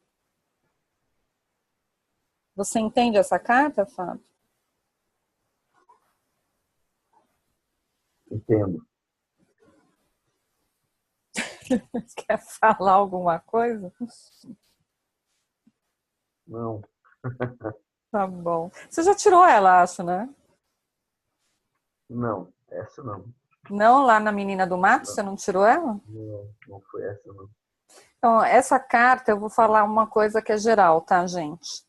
Você entende essa carta, Fábio? Entendo. Quer falar alguma coisa? Não. Tá bom. Você já tirou ela, acho, né? Não, essa não. Não, lá na Menina do Mato, você não tirou ela? Não foi essa não. Então, essa carta eu vou falar uma coisa que é geral, tá, gente?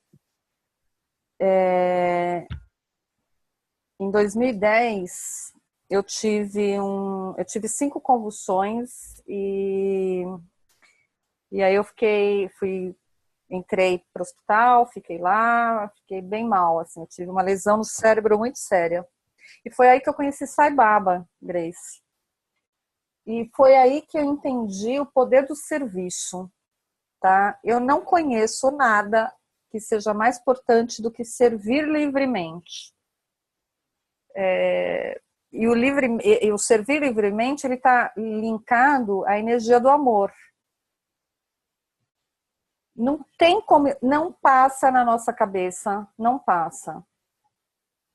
Em 2010, eu tive 5 convulsões e aí eu entrei para o hospital, fiquei lá, fiquei bem mal, assim, eu tive uma lesão no cérebro muito séria. E foi aí que eu conheci Sai Baba, Grace. E foi aí que eu entendi o poder do serviço, tá? Eu não conheço nada que seja mais importante do que servir livremente. E o servir livremente, ele está linkado à energia do amor. Não tem como, não passa na nossa cabeça, não passa.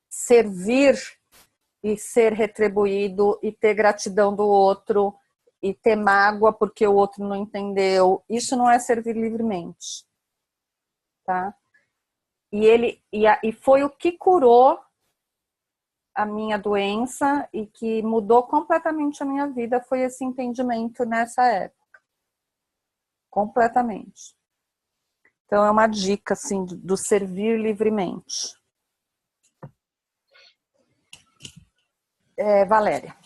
Servir e ser retribuído e ter gratidão do outro e ter mágoa porque o outro não entendeu, isso não é servir livremente, tá? E foi o que curou a minha doença e que mudou completamente a minha vida, foi esse entendimento nessa época, completamente. Então é uma dica assim do servir livremente. Valéria.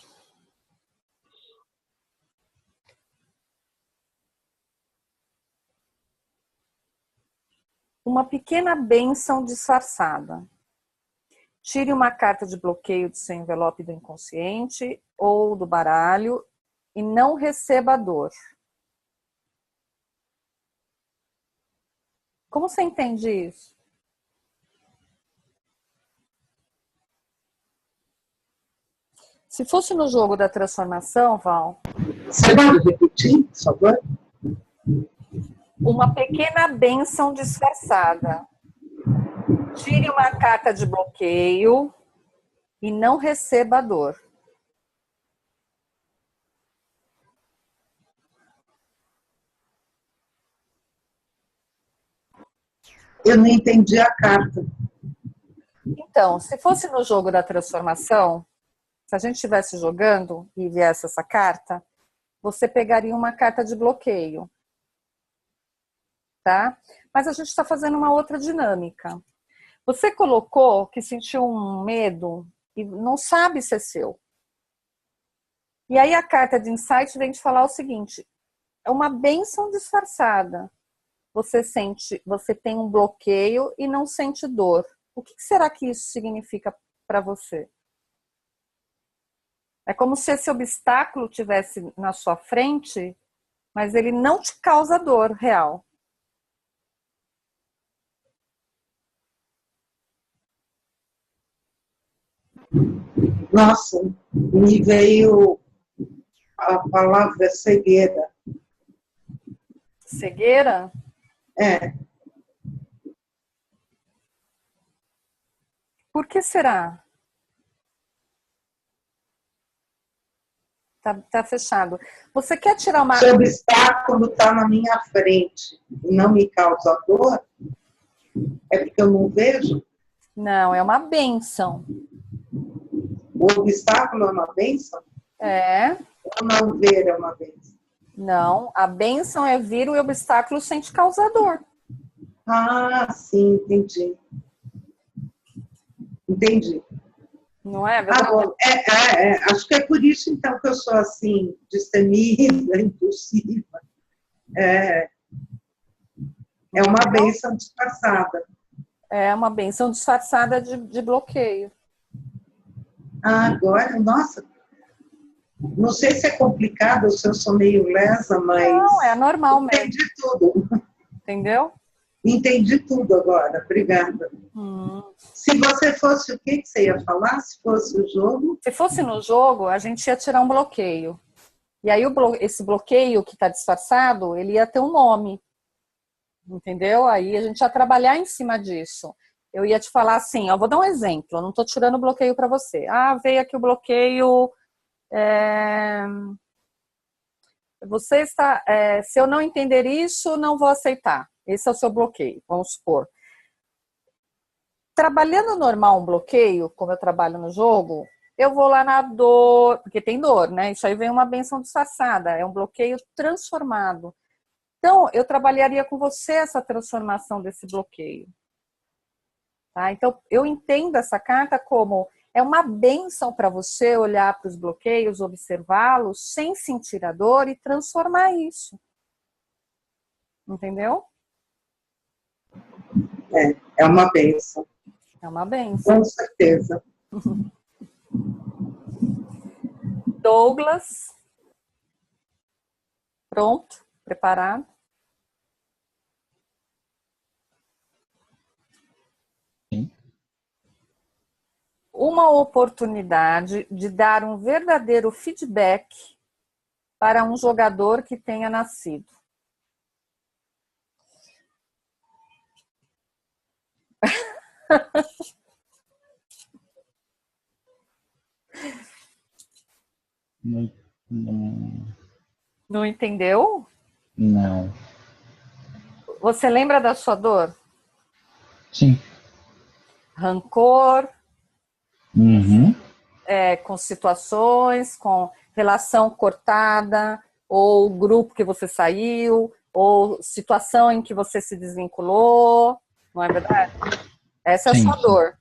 Uma pequena bênção disfarçada. Tire uma carta de bloqueio do seu envelope do inconsciente ou do baralho e não receba a dor. Como você entende isso? Se fosse no jogo da transformação, Val... Você pode repetir, por favor? Uma pequena bênção disfarçada. Tire uma carta de bloqueio e não receba a dor. Eu não entendi a carta. Então, se fosse no jogo da transformação, se a gente estivesse jogando e viesse essa carta, você pegaria uma carta de bloqueio. Tá? Mas a gente está fazendo uma outra dinâmica. Você colocou que sentiu um medo e não sabe se é seu. E aí a carta de insight vem te falar o seguinte: é uma bênção disfarçada. Você tem um bloqueio e não sente dor. O que será que isso significa para você? É como se esse obstáculo estivesse na sua frente, mas ele não te causa dor real. Nossa, me veio a palavra cegueira. Cegueira? É, Por que será? Tá fechado. Você quer tirar uma... se o obstáculo está na minha frente e não me causa dor, é porque eu não vejo? Não, é uma bênção. O obstáculo é uma bênção? É. Ou não ver é uma bênção? Não, a bênção é vir o obstáculo sem te causar dor. Ah, sim, entendi. Entendi. Não é? Ah, bom. Acho que é por isso, então, que eu sou assim, destemida, impulsiva. É uma bênção disfarçada. É uma bênção disfarçada de bloqueio. Ah, agora, nossa, não sei se é complicado ou se eu sou meio lesa, mas... Não, é normal mesmo. Entendi tudo. Entendeu? Entendi tudo agora, obrigada. Se você fosse, o que você ia falar? Se fosse o jogo? Se fosse no jogo, a gente ia tirar um bloqueio. E aí esse bloqueio que está disfarçado, ele ia ter um nome. Entendeu? Aí a gente ia trabalhar em cima disso. Eu ia te falar assim, eu vou dar um exemplo, eu não estou tirando o bloqueio para você. Ah, veio aqui o bloqueio... Você está... se eu não entender isso, não vou aceitar. Esse é o seu bloqueio, vamos supor. Trabalhando normal um bloqueio, como eu trabalho no jogo, eu vou lá na dor, porque tem dor, né? Isso aí vem uma bênção disfarçada, é um bloqueio transformado. Então, eu trabalharia com você essa transformação desse bloqueio. Tá? Então, eu entendo essa carta como é uma bênção para você olhar para os bloqueios, observá-los, sem sentir a dor e transformar isso. Entendeu? É uma bênção. É uma bênção. Com certeza. Douglas. Pronto? Preparado? Sim. Uma oportunidade de dar um verdadeiro feedback para um jogador que tenha nascido. Não entendeu? Não. Você lembra da sua dor? Sim. Rancor, Uhum. com situações, com relação cortada, ou grupo que você saiu, ou situação em que você se desvinculou, não é verdade? Essa é a Sim, sua sim. dor.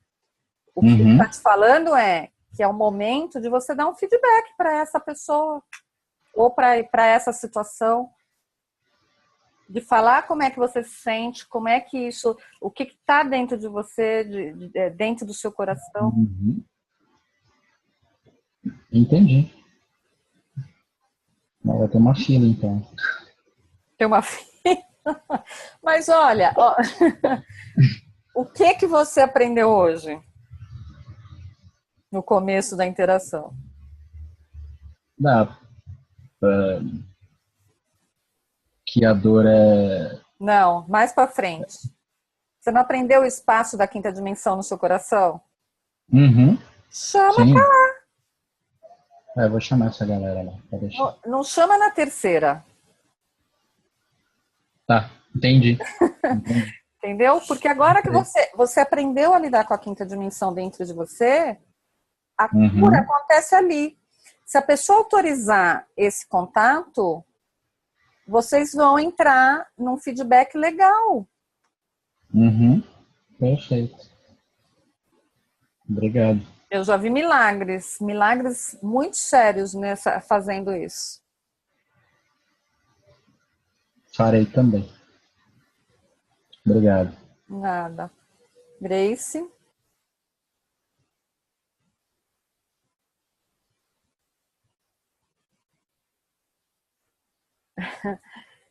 O que ele Uhum. está te falando é que é o momento de você dar um feedback para essa pessoa, ou para essa situação. De falar como é que você se sente, como é que isso, o que está dentro de você, dentro do seu coração. Uhum. Entendi. Vai ter uma fila, então. Tem uma filha. Mas olha, ó, o que você aprendeu hoje? No começo da interação. Que a dor é... Não, mais para frente. Você não aprendeu o espaço da quinta dimensão no seu coração? Uhum. Chama Sim. pra lá. Eu vou chamar essa galera lá. Pode deixar. Não chama na terceira. Tá, entendi. Entendeu? Porque agora que você aprendeu a lidar com a quinta dimensão dentro de você, a cura acontece ali. Se a pessoa autorizar esse contato, vocês vão entrar num feedback legal. Uhum. Perfeito. Obrigado. Eu já vi milagres muito sérios fazendo isso. Farei também. Obrigado. Nada. Grace?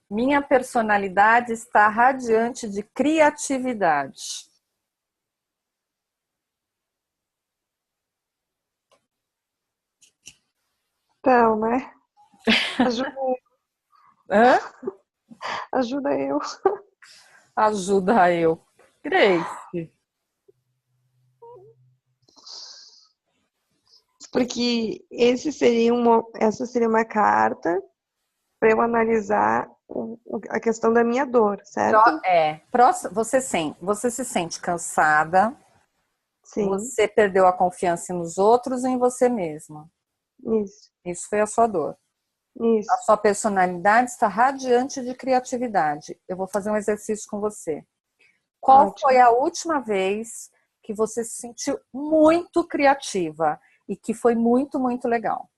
Minha personalidade está radiante de criatividade. Então, né? Ajuda eu. Hã? Ajuda eu. Ajuda eu. Grace. Porque essa seria uma carta para eu analisar a questão da minha dor, certo? Você se sente cansada. Sim. Você perdeu a confiança nos outros e em você mesma. Isso. Isso foi a sua dor. Isso. A sua personalidade está radiante de criatividade. Eu vou fazer um exercício com você. Qual foi a última vez que você se sentiu muito criativa e que foi muito, muito legal?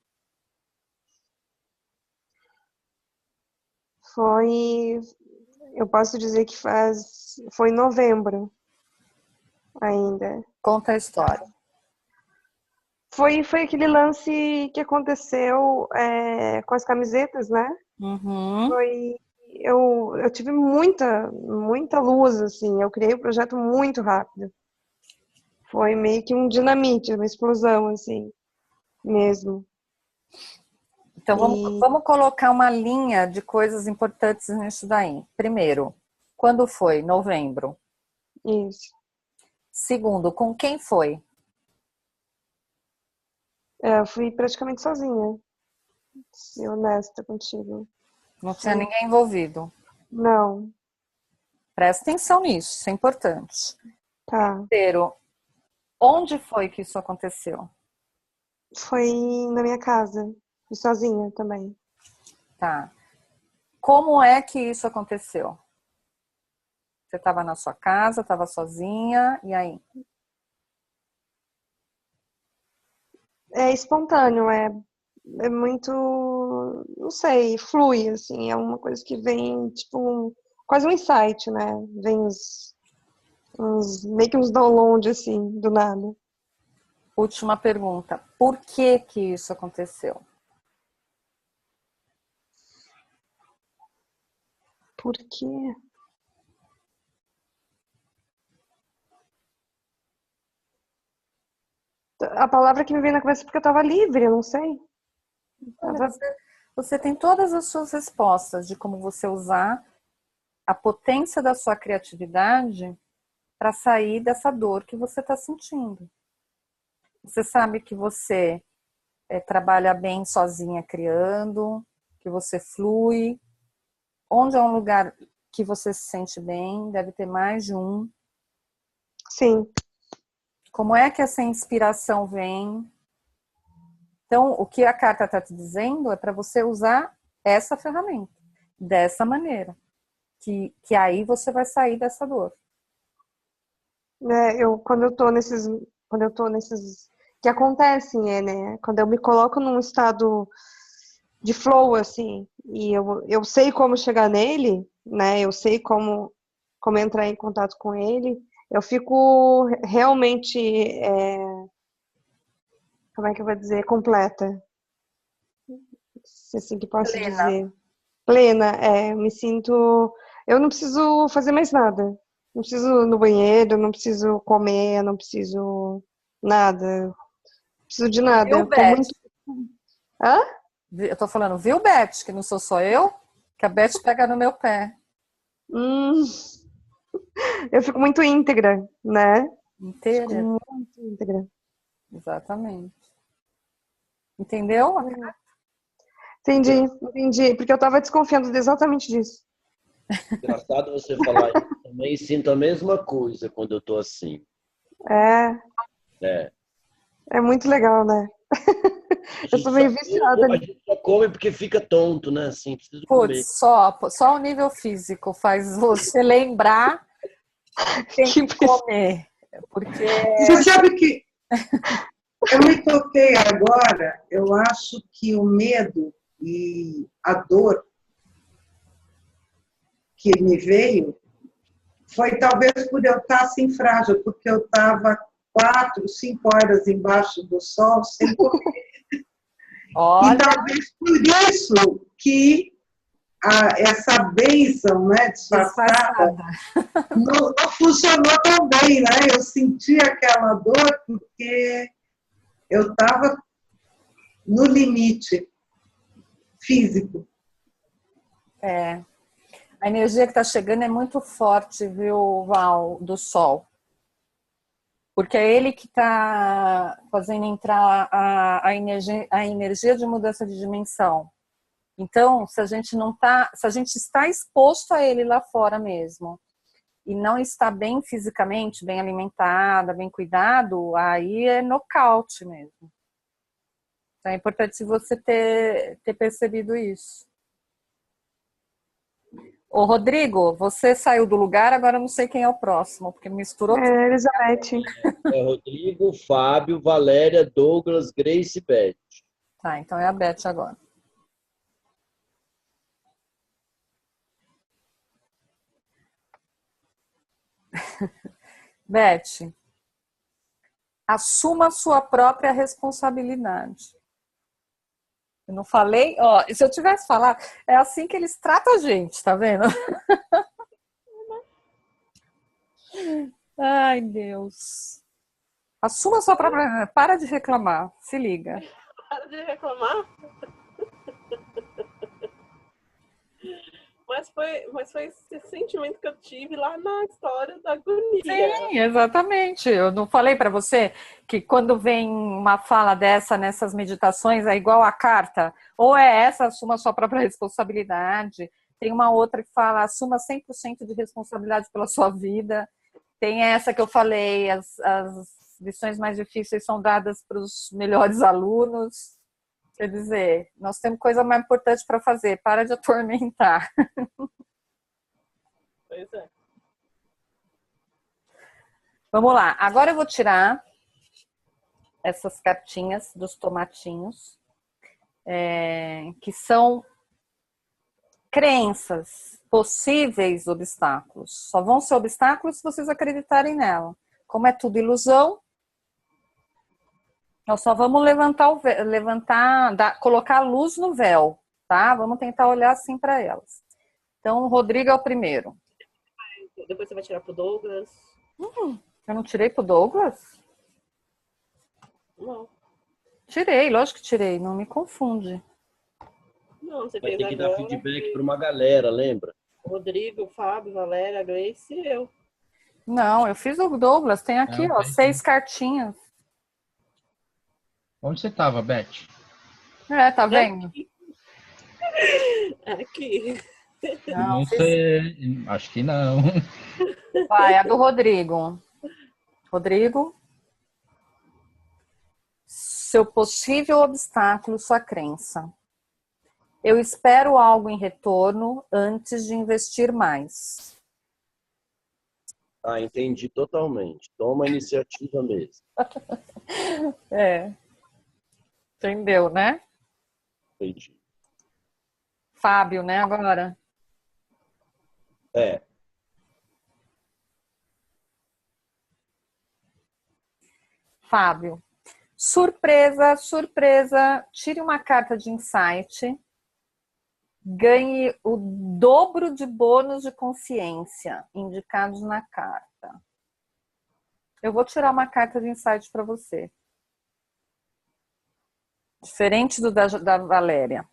Eu posso dizer que foi em novembro ainda. Conta a história. Foi aquele lance que aconteceu com as camisetas, né? Uhum. Eu tive muita luz, assim. Eu criei o projeto muito rápido. Foi meio que um dinamite, uma explosão, assim, mesmo. Então, vamos colocar uma linha de coisas importantes nisso daí. Primeiro, quando foi? Novembro. Isso. Segundo, com quem foi? Eu fui praticamente sozinha. Ser honesta contigo. Não tinha ninguém envolvido. Não. Presta atenção nisso, isso é importante. Tá. Terceiro, onde foi que isso aconteceu? Foi na minha casa. E sozinha também. Tá. Como é que isso aconteceu? Você estava na sua casa, estava sozinha, e aí? É espontâneo, é muito, não sei, flui, assim, é uma coisa que vem, tipo, quase um insight, né? Vem meio que uns downloads, assim, do nada. Última pergunta. Por que que isso aconteceu? Por quê? A palavra que me veio na cabeça é porque eu tava livre, eu não sei. Você tem todas as suas respostas de como você usar a potência da sua criatividade para sair dessa dor que você está sentindo. Você sabe que você trabalha bem sozinha criando, que você flui. Onde é um lugar que você se sente bem, deve ter mais de um. Sim. Como é que essa inspiração vem? Então, o que a carta está te dizendo é para você usar essa ferramenta, dessa maneira. Que aí você vai sair dessa dor. Quando eu tô nesses que acontecem, né? Quando eu me coloco num estado de flow, assim, e eu sei como chegar nele, né? Eu sei como entrar em contato com ele. Eu fico realmente, como é que eu vou dizer, completa. Se assim que posso dizer. Plena, me sinto. Eu não preciso fazer mais nada. Não preciso ir no banheiro, não preciso comer, não preciso nada. Não preciso de nada. Viu, Eu tô Beth? muito. Hã? Eu tô falando, viu, Beth? Que não sou só eu? Que a Beth pega no meu pé. Eu fico muito íntegra, né? Fico Inteira. muito íntegra. Exatamente. Entendeu? Entendi. Porque eu tava desconfiando exatamente disso. Engraçado você falar isso. Também sinto a mesma coisa quando eu tô assim. É, É. é muito legal, né? Eu sou meio viciada A nisso. gente só come porque fica tonto, né? Assim, precisa comer. Putz, só o nível físico faz você lembrar que tem que comer. Porque Você sabe que eu me toquei agora, eu acho que o medo e a dor que me veio foi talvez por eu estar assim frágil, porque eu estava 4, 5 horas embaixo do sol sem comer. E olha, talvez por isso que essa bênção, né, disfarçada, não funcionou tão bem, né? Eu senti aquela dor porque eu estava no limite físico. a energia que está chegando é muito forte, viu, Val, do Sol. Porque é ele que está fazendo entrar a energia de mudança de dimensão. Então, se a gente está exposto a ele lá fora mesmo, e não está bem fisicamente, bem alimentada, bem cuidado, aí é nocaute mesmo. Então, é importante você ter percebido isso. Ô, Rodrigo, você saiu do lugar, agora eu não sei quem é o próximo, porque misturou tudo. Elizabeth. É Rodrigo, Fábio, Valéria, Douglas, Grace e Beth. Tá, então é a Beth agora. Beth, assuma a sua própria responsabilidade. Eu não falei, ó, se eu tivesse falado, é assim que eles tratam a gente, tá vendo? Ai, Deus. Assuma a sua própria. Para de reclamar, se liga. Para de reclamar. Mas foi esse sentimento que eu tive lá na história da agonia. Sim, exatamente. Eu não falei para você que quando vem uma fala dessa nessas meditações é igual a carta, ou é essa, assuma a sua própria responsabilidade. Tem uma outra que fala, assuma 100% de responsabilidade pela sua vida. Tem essa que eu falei, as lições mais difíceis são dadas para os melhores alunos. Quer dizer, nós temos coisa mais importante para fazer, para de atormentar. Pois é. Vamos lá, agora eu vou tirar essas cartinhas dos tomatinhos, que são crenças, possíveis obstáculos. Só vão ser obstáculos se vocês acreditarem nela. Como é tudo ilusão, nós só vamos colocar a luz no véu, tá? Vamos tentar olhar assim para elas. Então, o Rodrigo é o primeiro. Depois você vai tirar pro Douglas. Eu não tirei pro Douglas? Não. Tirei, lógico que tirei, não me confunde. Não, você Vai fez ter que agora. dar feedback para uma galera, lembra? Rodrigo, Fábio, Valéria, Grace e eu. Não, eu fiz o Douglas, tem aqui, Não, ó, tem 6 sim. cartinhas. Onde você estava, Beth? Tá vendo? Aqui. Não, sei, acho que não. vai, a do Rodrigo. Rodrigo, seu possível obstáculo, sua crença. Eu espero algo em retorno antes de investir mais. Ah, entendi totalmente. Toma a iniciativa mesmo. Entendeu, né? Entendi. Fábio, né, agora? É. Fábio. Surpresa, surpresa. Tire uma carta de insight. Ganhe o dobro de bônus de consciência indicados na carta. Eu vou tirar uma carta de insight para você. Diferente do da Valéria.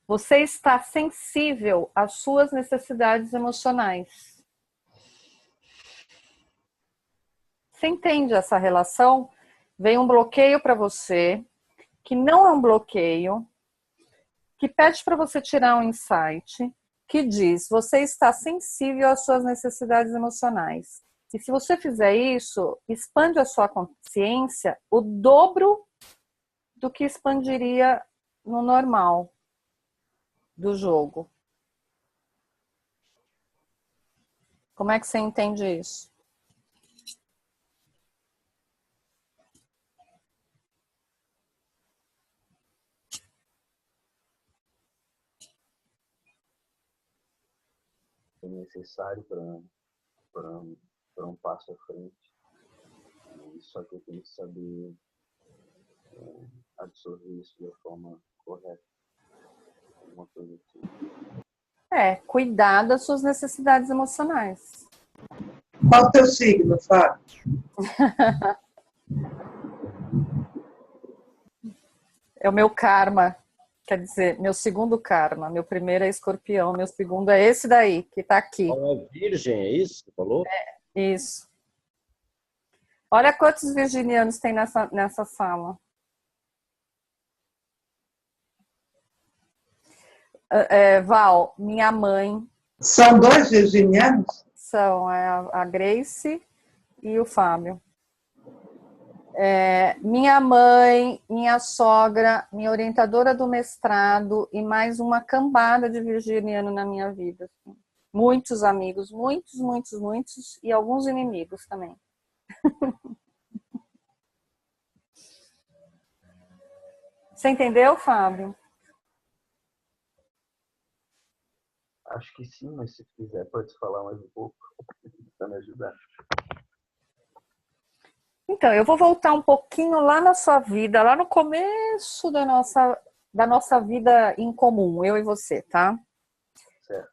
Você está sensível às suas necessidades emocionais. Você entende essa relação? Vem um bloqueio para você, que não é um bloqueio, que pede para você tirar um insight, que diz, você está sensível às suas necessidades emocionais. E se você fizer isso, expande a sua consciência o dobro do que expandiria no normal do jogo. Como é que você entende isso? É necessário para um passo à frente. Só que eu tenho que saber absorver isso de forma correta. Uma coisa assim. Cuidar das suas necessidades emocionais. Qual o teu signo, Fábio? É o meu karma. Quer dizer, meu segundo karma. Meu primeiro é escorpião, meu segundo é esse daí, que tá aqui. É virgem, é isso que você falou? Isso. Olha quantos virginianos tem nessa sala. Val, minha mãe. São 2 virginianos? São a Grace e o Fábio. Minha mãe, minha sogra, minha orientadora do mestrado e mais uma cambada de virginiano na minha vida. Assim. Muitos amigos, muitos, muitos, muitos, e alguns inimigos também. Você entendeu, Fábio? Acho que sim, mas se quiser pode falar mais um pouco para me ajudar. Então, eu vou voltar um pouquinho lá na sua vida, lá no começo da nossa vida em comum, eu e você, tá? Certo.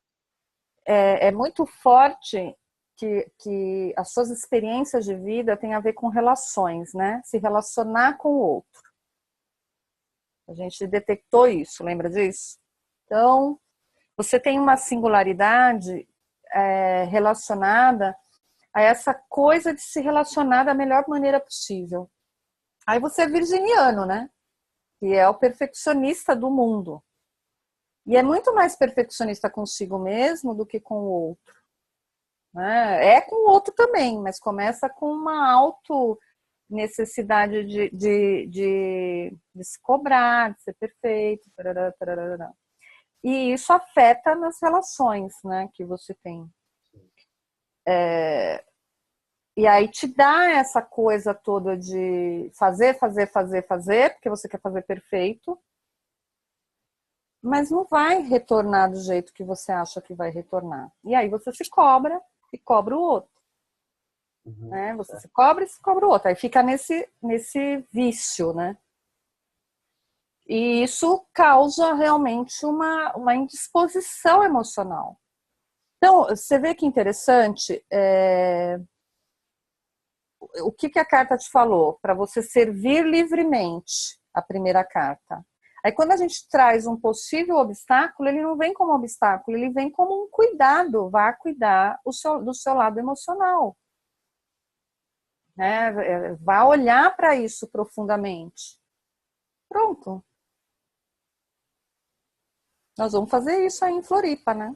É muito forte que as suas experiências de vida têm a ver com relações, né? Se relacionar com o outro. A gente detectou isso, lembra disso? Então, você tem uma singularidade relacionada a essa coisa de se relacionar da melhor maneira possível. Aí você é virginiano, né? Que é o perfeccionista do mundo. E é muito mais perfeccionista consigo mesmo do que com o outro. Né? É com o outro também, mas começa com uma necessidade de se cobrar, de ser perfeito. Tarará, tarará. E isso afeta nas relações, né, que você tem. E aí te dá essa coisa toda de fazer, porque você quer fazer perfeito, mas não vai retornar do jeito que você acha que vai retornar. E aí você se cobra e cobra o outro. Né? Você se cobra e se cobra o outro. Aí fica nesse vício, né? E isso causa realmente uma indisposição emocional. Então, você vê que interessante, o que a carta te falou? Para você servir livremente, a primeira carta. Aí quando a gente traz um possível obstáculo, ele não vem como obstáculo, ele vem como um cuidado, vá cuidar do seu lado emocional. Né? Vá olhar para isso profundamente. Pronto. Nós vamos fazer isso aí em Floripa, né?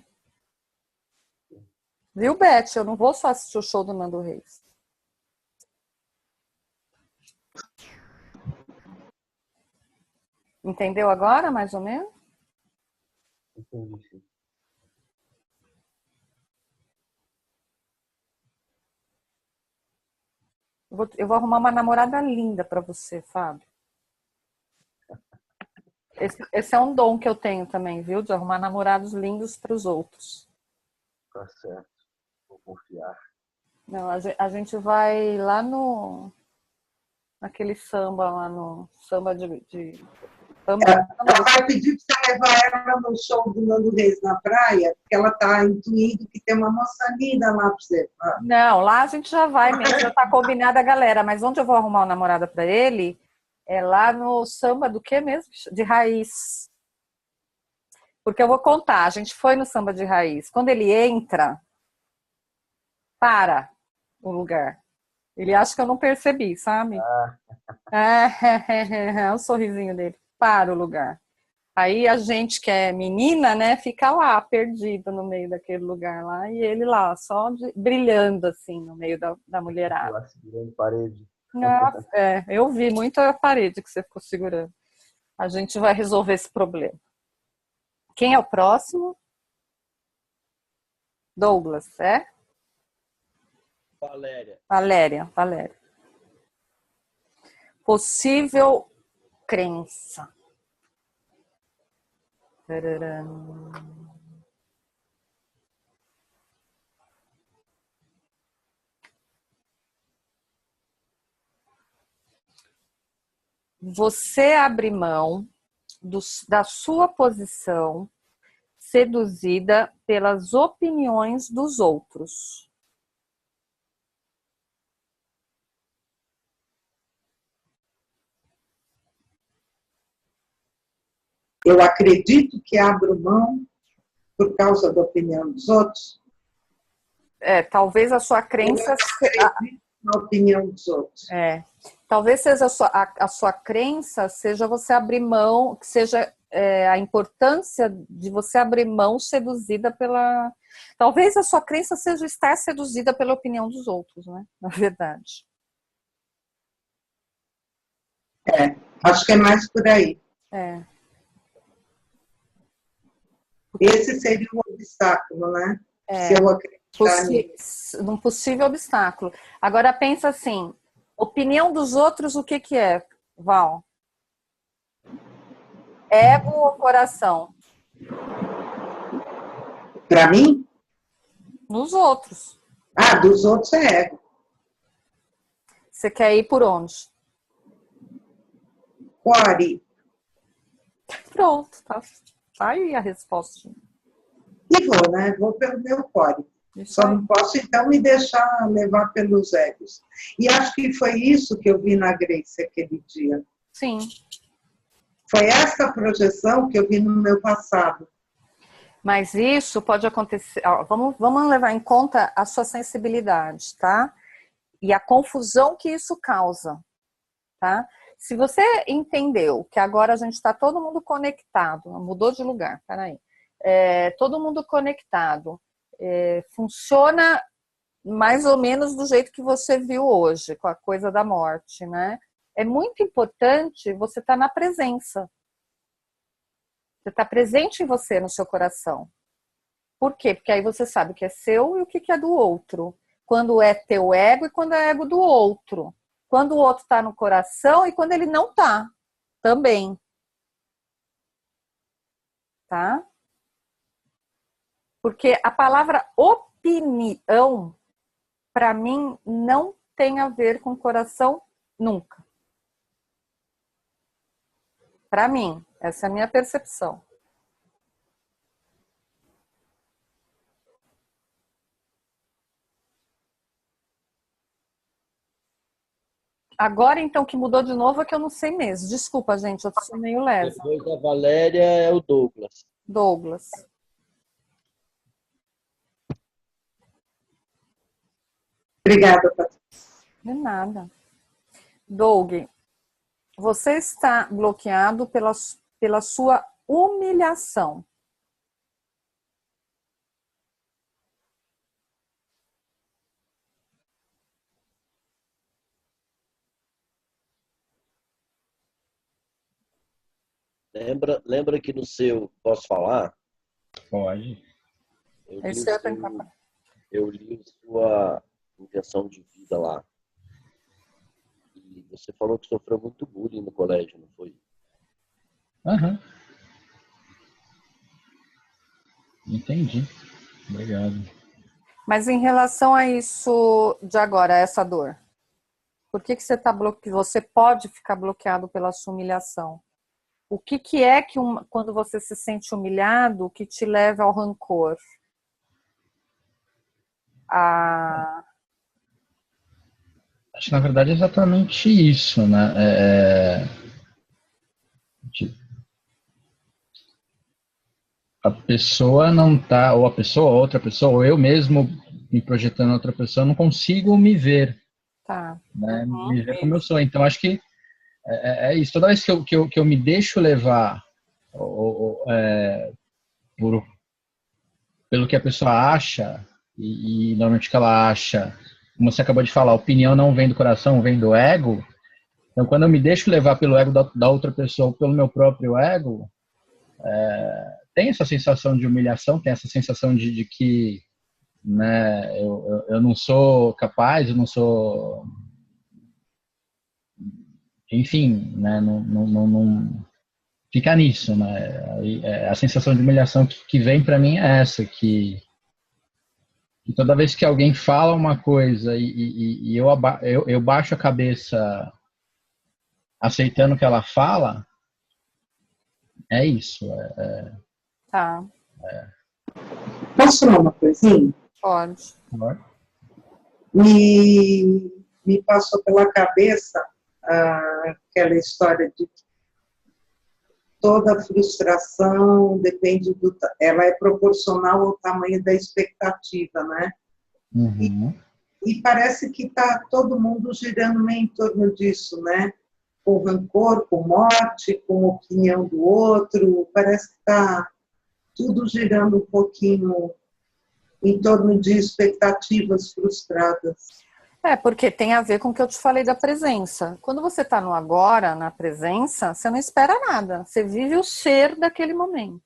Viu, Beth? Eu não vou só assistir o show do Nando Reis. Entendeu agora, mais ou menos? Entendi, sim. Eu vou arrumar uma namorada linda para você, Fábio. Esse é um dom que eu tenho também, viu? De arrumar namorados lindos para os outros. Tá certo. Vou confiar. Não, a gente vai lá naquele samba, lá no samba samba, Ela vai pedir para você levar ela no show do Nando Reis na praia, porque ela está intuindo que tem uma moça linda lá para você. Não, lá a gente já vai mesmo, já tá combinada a galera, mas onde eu vou arrumar uma namorada para ele é lá no samba do quê mesmo? De raiz. Porque eu vou contar, a gente foi no samba de raiz. Quando ele entra, para o lugar. Ele acha que eu não percebi, sabe? É o sorrisinho dele. Para o lugar. Aí a gente que é menina, né, fica lá, perdida no meio daquele lugar lá, e ele lá, só brilhando assim, no meio da mulherada. Lá segurando parede. Nossa, eu vi muito a parede que você ficou segurando. A gente vai resolver esse problema. Quem é o próximo? Douglas, é? Valéria. Valéria. Possível crença. Tararam. Você abre mão da sua posição seduzida pelas opiniões dos outros. Eu acredito que abro mão por causa da opinião dos outros. Talvez a sua crença... Eu acredito na opinião dos outros. Talvez seja a sua crença, seja você abrir mão, que seja a importância de você abrir mão seduzida pela... Talvez a sua crença seja estar seduzida pela opinião dos outros, né? Na verdade. Acho que é mais por aí. Esse seria um obstáculo, né? Se eu acreditar nisso. Um possível obstáculo. Agora pensa assim, opinião dos outros, o que é, Val? Ego ou coração? Para mim? Nos outros. Dos outros é ego. Você quer ir por onde? Core. Pronto, tá aí a resposta. E vou, né? Vou pelo meu core. Só não posso, então, me deixar levar pelos egos. E acho que foi isso que eu vi na Grace aquele dia. Sim. Foi essa projeção que eu vi no meu passado. Mas isso pode acontecer... Vamos levar em conta a sua sensibilidade, tá? E a confusão que isso causa, tá? Se você entendeu que agora a gente está todo mundo conectado, mudou de lugar, peraí. Todo mundo conectado, funciona mais ou menos do jeito que você viu hoje, com a coisa da morte, né? É muito importante você estar na presença. Você está presente em você, no seu coração. Por quê? Porque aí você sabe o que é seu e o que é do outro. Quando é teu ego e quando é ego do outro. Quando o outro está no coração e quando ele não está. Também. Tá? Porque a palavra opinião, para mim, não tem a ver com coração nunca. Para mim, essa é a minha percepção. Agora, então, que mudou de novo é que eu não sei mesmo. Desculpa, gente, eu sou meio lesa. Depois da Valéria é o Douglas. Douglas. Obrigada, Patrícia. De nada. Doug, você está bloqueado pela sua humilhação. Lembra que no seu... Posso falar? Pode. Eu li sua injeção de vida lá. E você falou que sofreu muito bullying no colégio, não foi? Aham. Entendi. Obrigado. Mas em relação a isso de agora, essa dor, por que você está bloqueado? Você pode ficar bloqueado pela sua humilhação. O que é que quando você se sente humilhado, que te leva ao rancor? Acho que na verdade é exatamente isso, né? Tipo, a pessoa não tá, ou a pessoa, ou outra pessoa, ou eu mesmo me projetando em outra pessoa, não consigo me ver, Tá. né? Uhum. Me ver como eu sou. Então acho que é isso. Toda vez que eu me deixo levar por, pelo que a pessoa acha, e normalmente o que ela acha, como você acabou de falar, a opinião não vem do coração, vem do ego. Então, quando eu me deixo levar pelo ego da outra pessoa ou pelo meu próprio ego, tem essa sensação de humilhação, tem essa sensação de que, né, eu não sou capaz, eu não sou. Enfim, né, não fica nisso. Né, a sensação de humilhação que vem para mim é essa, que toda vez que alguém fala uma coisa e eu baixo a cabeça aceitando o que ela fala, é isso. Tá. Posso falar uma coisinha? Pode. Me passou pela cabeça aquela história de que toda frustração depende ela é proporcional ao tamanho da expectativa, né? Uhum. E parece que está todo mundo girando meio em torno disso, né? Com rancor, com morte, com opinião do outro, parece que está tudo girando um pouquinho em torno de expectativas frustradas. Porque tem a ver com o que eu te falei da presença. Quando você está no agora, na presença, você não espera nada. Você vive o ser daquele momento.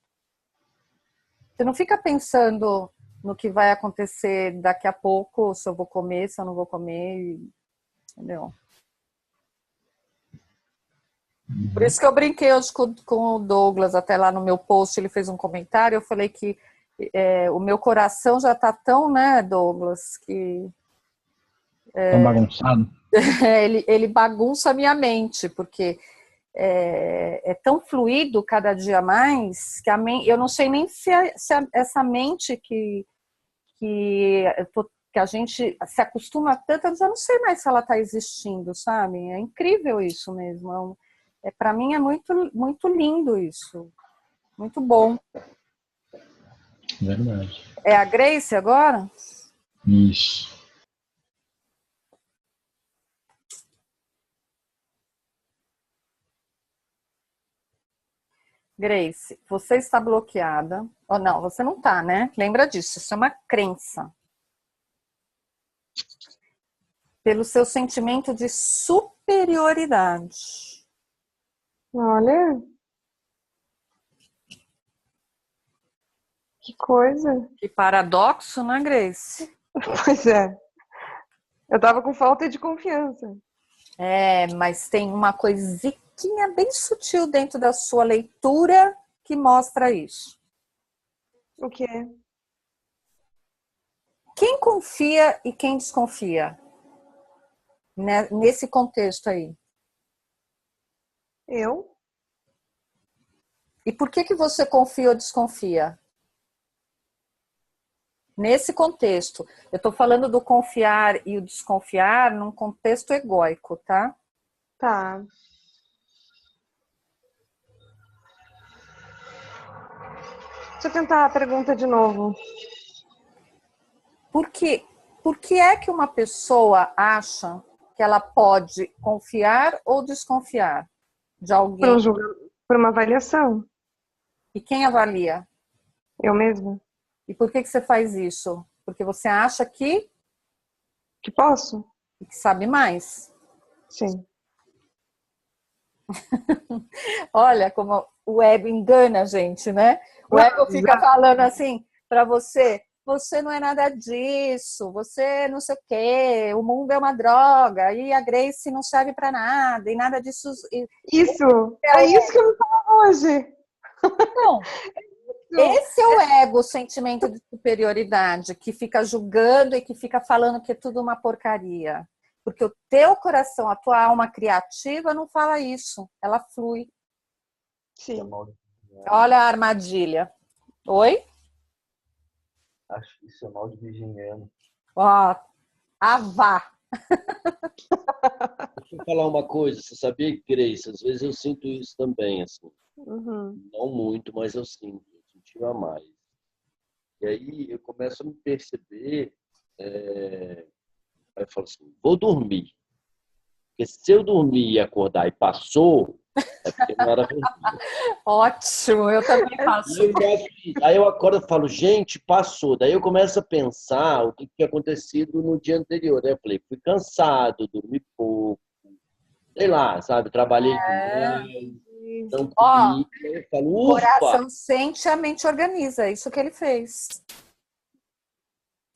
Você não fica pensando no que vai acontecer daqui a pouco, se eu vou comer, se eu não vou comer, entendeu? Por isso que eu brinquei hoje com o Douglas, até lá no meu post, ele fez um comentário, eu falei que o meu coração já está tão, né, Douglas, que... Tão bagunçado? ele bagunça a minha mente, porque é tão fluido cada dia mais, que eu não sei nem se essa mente que a gente se acostuma tanto, eu já não sei mais se ela está existindo, sabe? É incrível isso mesmo. Para mim é muito, muito lindo isso. Muito bom. Verdade. É a Grace agora? Isso. Grace, você está bloqueada. Oh, não, você não está, né? Lembra disso, isso é uma crença. Pelo seu sentimento de superioridade. Olha. Que coisa. Que paradoxo, né, Grace? Pois é. Eu tava com falta de confiança. Mas tem uma coisinha bem sutil dentro da sua leitura que mostra isso. O quê? Quem confia e quem desconfia? Nesse contexto aí. Eu? E por que você confia ou desconfia? Nesse contexto. Eu estou falando do confiar e o desconfiar num contexto egóico, tá? Tá. Deixa eu tentar a pergunta de novo. Por que é que uma pessoa acha que ela pode confiar ou desconfiar de alguém? Por uma avaliação. E quem avalia? Eu mesma. E por que você faz isso? Porque você acha que posso? E que sabe mais. Sim. Olha como o ego engana a gente, né? O ego fica falando assim para você, você não é nada disso, você não sei o quê, o mundo é uma droga, e a Grace não serve para nada, e nada disso. Isso, é isso que eu me falo hoje. Não. Esse é o ego, o sentimento de superioridade, que fica julgando e que fica falando que é tudo uma porcaria. Porque o teu coração, a tua alma criativa não fala isso, ela flui. Sim. Olha a armadilha. Oi? Acho que isso é mal de virginiano. Ó, avá. Deixa eu falar uma coisa, você sabia, Grace? Às vezes eu sinto isso também, assim. Uhum. Não muito, mas eu sinto. Eu sentia mais. E aí eu começo a me perceber, aí eu falo assim, vou dormir. Porque se eu dormir e acordar e passou, é porque não era verdade. Ótimo, eu também faço. Aí eu acordo e falo, gente, passou. Daí eu começo a pensar o que tinha acontecido no dia anterior. Aí eu falei, fui cansado, dormi pouco, sei lá, sabe? Trabalhei demais, não Ó, comi. Aí eu falo, o ufa! coração sente, a mente organiza. É isso que ele fez.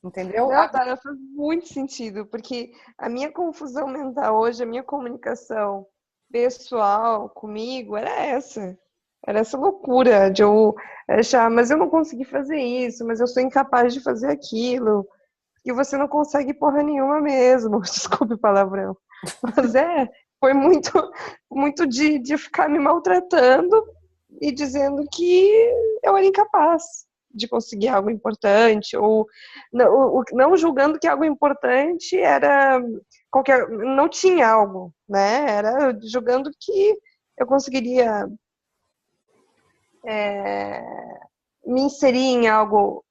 Entendeu? Não, Tara, faz muito sentido, porque a minha confusão mental hoje, a minha comunicação pessoal comigo era essa. Era essa loucura de eu achar, mas eu não consegui fazer isso, mas eu sou incapaz de fazer aquilo. E você não consegue porra nenhuma mesmo. Desculpe o palavrão. Mas foi muito de ficar me maltratando e dizendo que eu era incapaz de conseguir algo importante, ou não julgando que algo importante era qualquer, não tinha algo, né? Era julgando que eu conseguiria me inserir em algo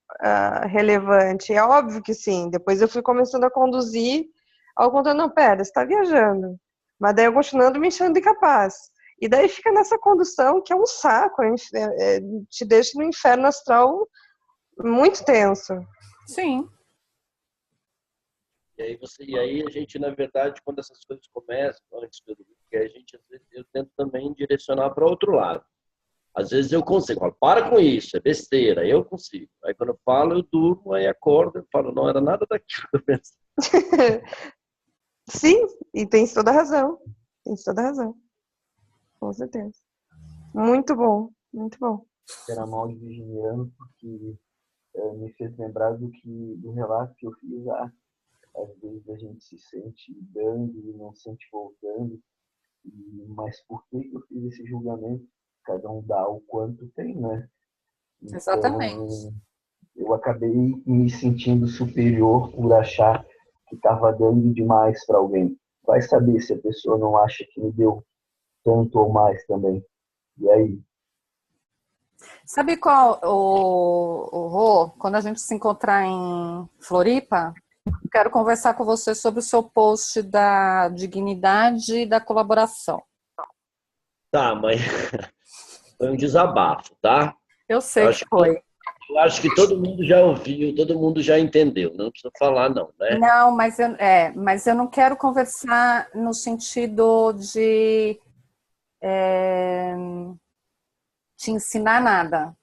relevante. É óbvio que sim. Depois eu fui começando a conduzir, ao contando, não, pera, você está viajando. Mas daí eu continuando me achando incapaz. E daí fica nessa condução que é um saco, te deixa no inferno astral muito tenso. Sim. E aí a gente, na verdade, quando essas coisas começam, antes de tudo, porque a gente, às vezes, eu tento também direcionar para outro lado. Às vezes eu consigo, falo, para com isso, é besteira, eu consigo. Aí quando eu falo, eu durmo, aí acordo, eu falo, não era nada daquilo que eu pensei. Sim, e tem toda a razão. Tem toda a razão. Com certeza. Muito bom, muito bom. Era mal de virginiano porque me fez lembrar do relato que eu fiz. Às vezes a gente se sente dando e não se sente voltando. Mas por que eu fiz esse julgamento? Cada um dá o quanto tem, né? Então, Exatamente. eu acabei me sentindo superior por achar que estava dando demais para alguém. Vai saber se a pessoa não acha que me deu tanto ou mais também. E aí? Sabe qual, o Rô, quando a gente se encontrar em Floripa, quero conversar com você sobre o seu post da dignidade e da colaboração. Tá, mas foi um desabafo, tá? Eu sei que foi. Eu acho que todo mundo já ouviu, todo mundo já entendeu. Não precisa falar, não, né? Não, mas eu não quero conversar no sentido de te ensinar nada.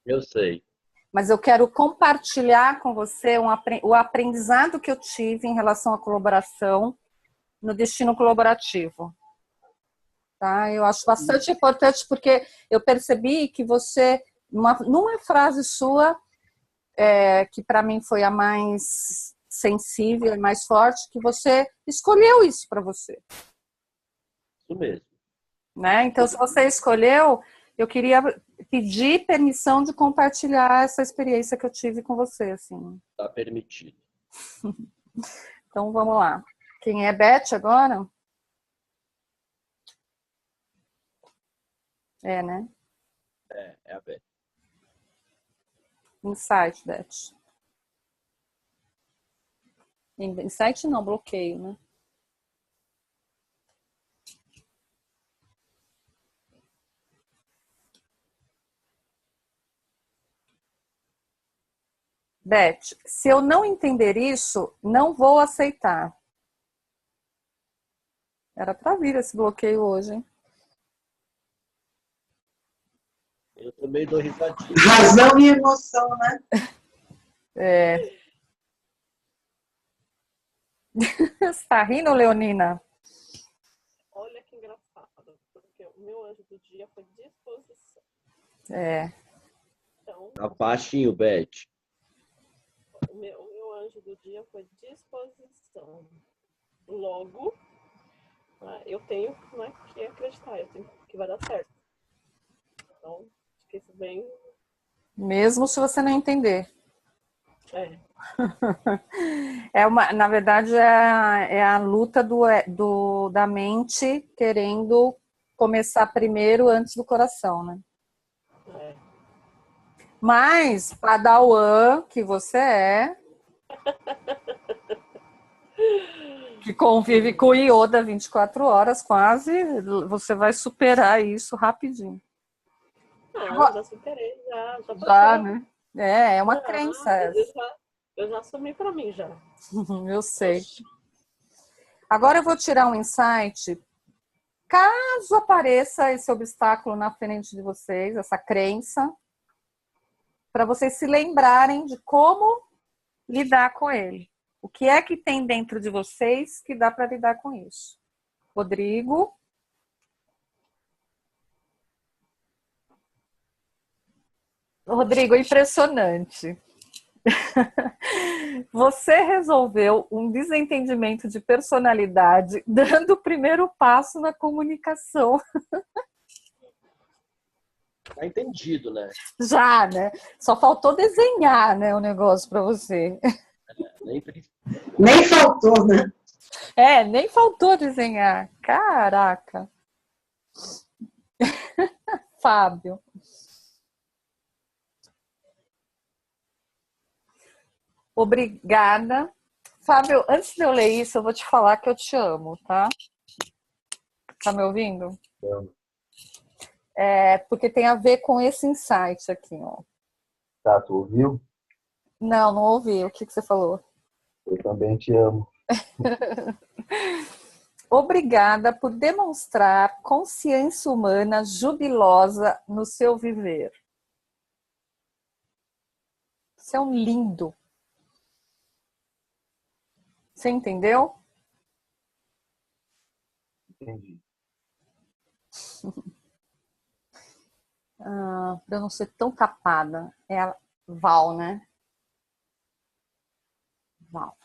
Eu sei. Mas eu quero compartilhar com você o aprendizado que eu tive em relação à colaboração no destino colaborativo. Tá? Eu acho bastante importante porque eu percebi que você, numa frase sua, que para mim foi a mais sensível e mais forte, que você escolheu isso para você. Isso mesmo. Né? Então, se você escolheu, eu queria pedir permissão de compartilhar essa experiência que eu tive com você. Assim. Tá permitido. Então, vamos lá. Quem é Beth agora? É, né? É a Beth. Insight, Beth. Insight não, bloqueio, né? Beth, se eu não entender isso, não vou aceitar. Era para vir esse bloqueio hoje, hein? Eu também dou risadinha. Razão e emoção, né? É. Você tá rindo, Leonina? Olha que engraçado, porque o meu anjo do dia foi disposição. É. Então, Tá baixinho, Beth. o meu anjo do dia foi disposição. Logo, né, eu tenho, né, que acreditar, eu tenho que vai dar certo. Então, acho que isso vem. Mesmo se você não entender. É, Na verdade, é a luta da mente querendo começar primeiro antes do coração, né? é. Mas, padawan que você é, que convive com o Yoda 24 horas quase, você vai superar isso rapidinho. Não, já superei, já Já, passou. né? É uma Não, crença essa. eu já assumi pra mim já. Eu sei. Agora eu vou tirar um insight. Caso apareça esse obstáculo na frente de vocês, essa crença, para vocês se lembrarem de como lidar com ele. O que é que tem dentro de vocês que dá para lidar com isso? Rodrigo? Rodrigo, impressionante. Você resolveu um desentendimento de personalidade dando o primeiro passo na comunicação. Tá entendido, né? Já, né? Só faltou desenhar, né, o negócio para você. Nem faltou, né? Nem faltou desenhar. Caraca. Fábio. Obrigada. Fábio, antes de eu ler isso, eu vou te falar que eu te amo, tá? Tá me ouvindo? Amo. Porque tem a ver com esse insight aqui, ó. Tá, tu ouviu? Não, não ouvi. O que você falou? Eu também te amo. Obrigada por demonstrar consciência humana jubilosa no seu viver. Você é um lindo. Você entendeu? Entendi. Para eu não ser tão tapada. É a Val, né? Val.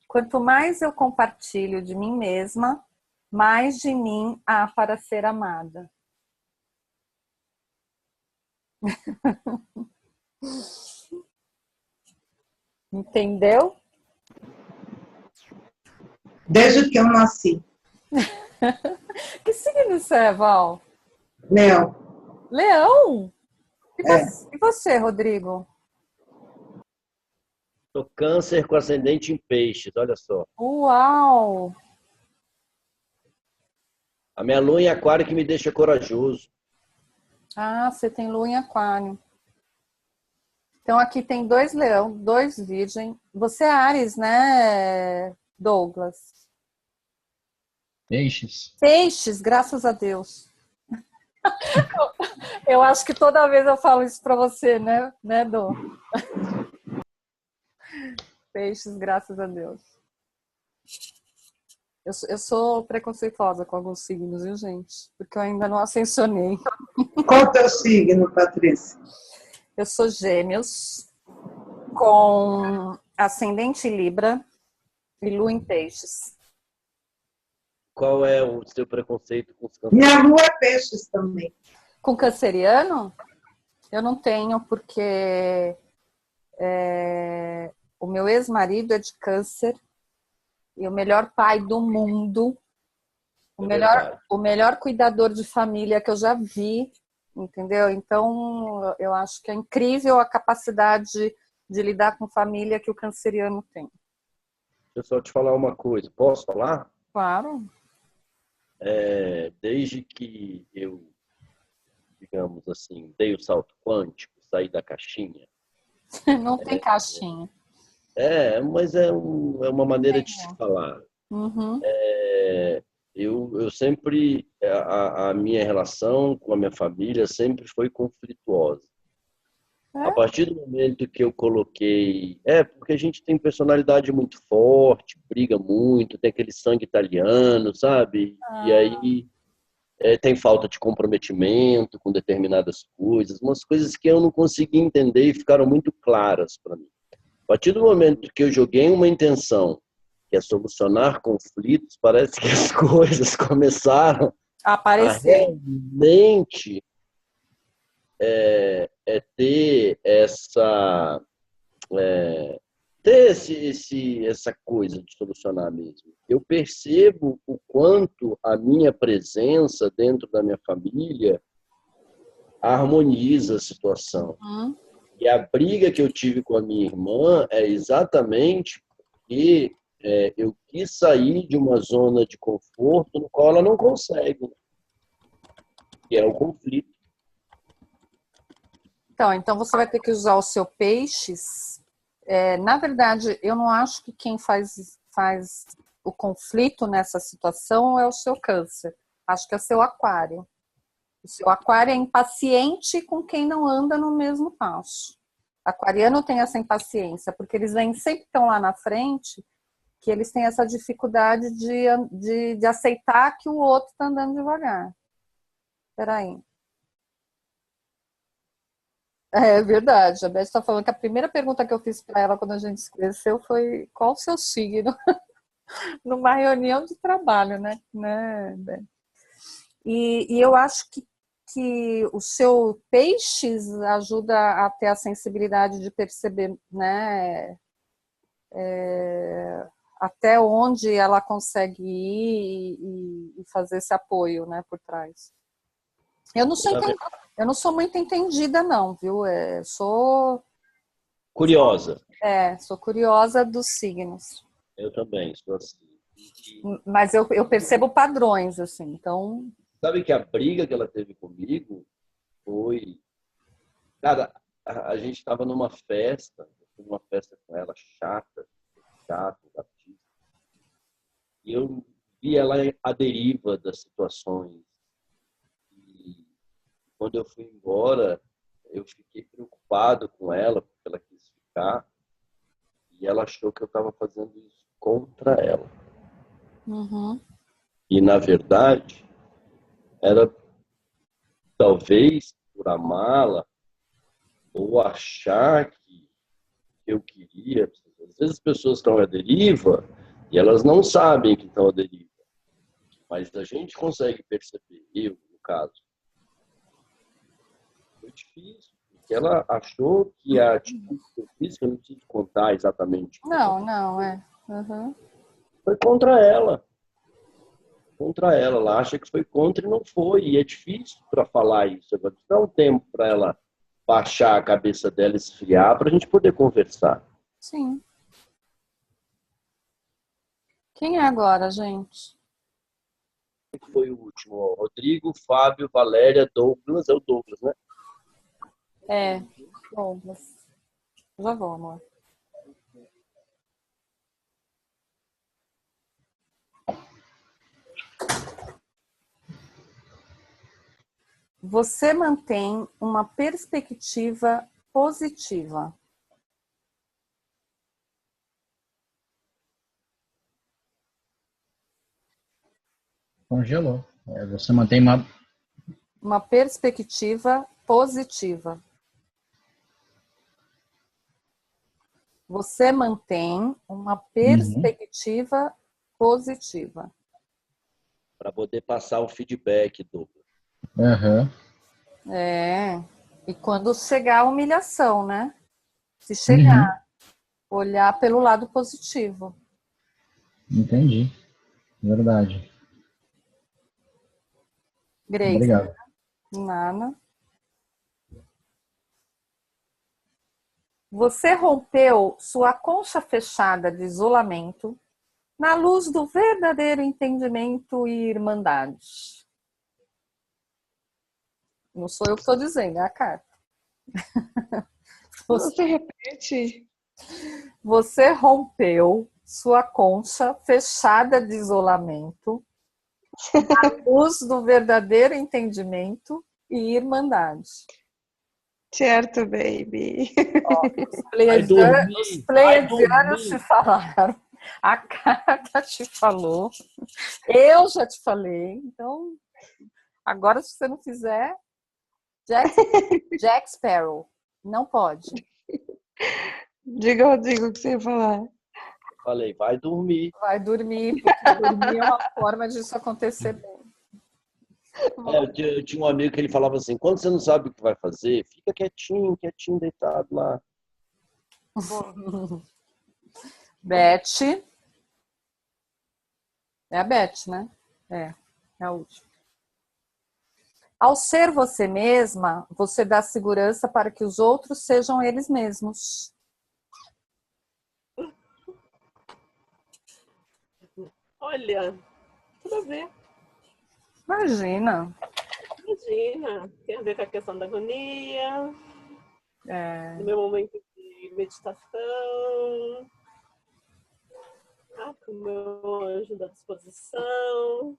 Quanto mais eu compartilho de mim mesma, mais de mim há para ser amada. Entendeu? Desde que eu nasci. Que signo você é, Val? Leão. Leão? É. E você, Rodrigo? Sou câncer com ascendente em peixes, olha só. Uau! A minha lua em aquário que me deixa corajoso. Ah, você tem lua em aquário. Então aqui tem 2 leão, 2 virgem. Você é Áries, né, Douglas? Peixes. Peixes, graças a Deus. Eu acho que toda vez eu falo isso para você, né, Dô? Peixes, graças a Deus. Eu sou preconceituosa com alguns signos, viu, gente? Porque eu ainda não ascensionei. Qual o teu signo, Patrícia? Eu sou Gêmeos, com ascendente Libra e lua em Peixes. Qual é o seu preconceito com os cancerianos? Minha lua é peixes também. Com canceriano, eu não tenho, porque o meu ex-marido é de câncer e o melhor pai do mundo, o melhor cuidador de família que eu já vi, entendeu? Então, eu acho que é incrível a capacidade de lidar com família que o canceriano tem. Deixa eu só te falar uma coisa. Posso falar? Claro. Desde que eu, digamos assim, dei o salto quântico, saí da caixinha. Não tem caixinha. Mas é uma maneira de se falar. Uhum. eu sempre, a minha relação com a minha família sempre foi conflituosa. A É? partir do momento que eu coloquei. Porque a gente tem personalidade muito forte, briga muito, tem aquele sangue italiano, sabe? E aí tem falta de comprometimento com determinadas coisas, umas coisas que eu não consegui entender e ficaram muito claras para mim. A partir do momento que eu joguei uma intenção, que é solucionar conflitos, parece que as coisas começaram a Aparecer. realmente ter essa coisa de solucionar mesmo. Eu percebo o quanto a minha presença dentro da minha família harmoniza a situação. E a briga que eu tive com a minha irmã é exatamente porque eu quis sair de uma zona de conforto no qual ela não consegue, que é o conflito. Então você vai ter que usar o seu peixes. Na verdade, eu não acho que quem faz o conflito nessa situação é o seu câncer. Acho que é o seu aquário. O seu aquário é impaciente com quem não anda no mesmo passo. Aquariano tem essa impaciência, porque eles sempre estão lá na frente, que eles têm essa dificuldade de aceitar que o outro está andando devagar. Espera aí. É verdade. A Beth está falando que a primeira pergunta que eu fiz para ela quando a gente se conheceu foi: qual o seu signo? Numa reunião de trabalho, né, Beth? E eu acho que o seu peixes ajuda a ter a sensibilidade de perceber, né, até onde ela consegue ir e fazer esse apoio, né, por trás. Eu não sou muito entendida, não, viu? Sou curiosa. Sou curiosa dos signos. Eu também sou assim. Mas eu percebo padrões, assim, então... Sabe que a briga que ela teve comigo foi... Cara, a gente estava numa festa, eu fui numa festa com ela chata, artista, e eu vi ela à deriva das situações. E quando eu fui embora, eu fiquei preocupado com ela, porque ela quis ficar, e ela achou que eu estava fazendo isso contra ela. E, na verdade, era talvez por amá-la ou achar que eu queria. Às vezes as pessoas estão à deriva e elas não sabem que estão à deriva. Mas a gente consegue perceber, eu, no caso. Foi difícil, porque ela achou que a atitude que eu fiz, que eu não preciso contar exatamente. Foi contra ela. Ela acha que foi contra e não foi. E é difícil para falar isso. Eu vou dar um tempo para ela baixar a cabeça dela, esfriar, para a gente poder conversar. Sim. Quem é agora, gente? Foi o último. Rodrigo, Fábio, Valéria, Douglas. É o Douglas, né? Douglas. Já vou, amor. Você mantém uma perspectiva positiva. Congelou. Você mantém uma perspectiva positiva. Você mantém uma perspectiva positiva. Para poder passar o feedback, Douglas. E quando chegar a humilhação, né? Se chegar, olhar pelo lado positivo. Entendi. Verdade. Grace. Obrigado. Nada. Você rompeu sua concha fechada de isolamento na luz do verdadeiro entendimento e irmandade. Não sou eu que estou dizendo, é a carta. Você repete. Você rompeu sua concha fechada de isolamento A luz do verdadeiro entendimento e irmandade. Certo, baby. Ó, os Vai dormir, os vai pleiadianos te dormir. falaram, a carta te falou, eu já te falei, então agora se você não fizer, Jack Sparrow, não pode. Diga, Rodrigo, o que você ia falar. Falei, vai dormir. Vai dormir, porque dormir é uma forma disso acontecer bem. Eu tinha um amigo que ele falava assim, quando você não sabe o que vai fazer, fica quietinho, quietinho, deitado lá. Beth. É a Beth, né? É a última. Ao ser você mesma, você dá segurança para que os outros sejam eles mesmos. Olha, tudo a ver. Imagina. Imagina. Tem a ver com a questão da agonia, do meu momento de meditação, com o meu anjo da disposição,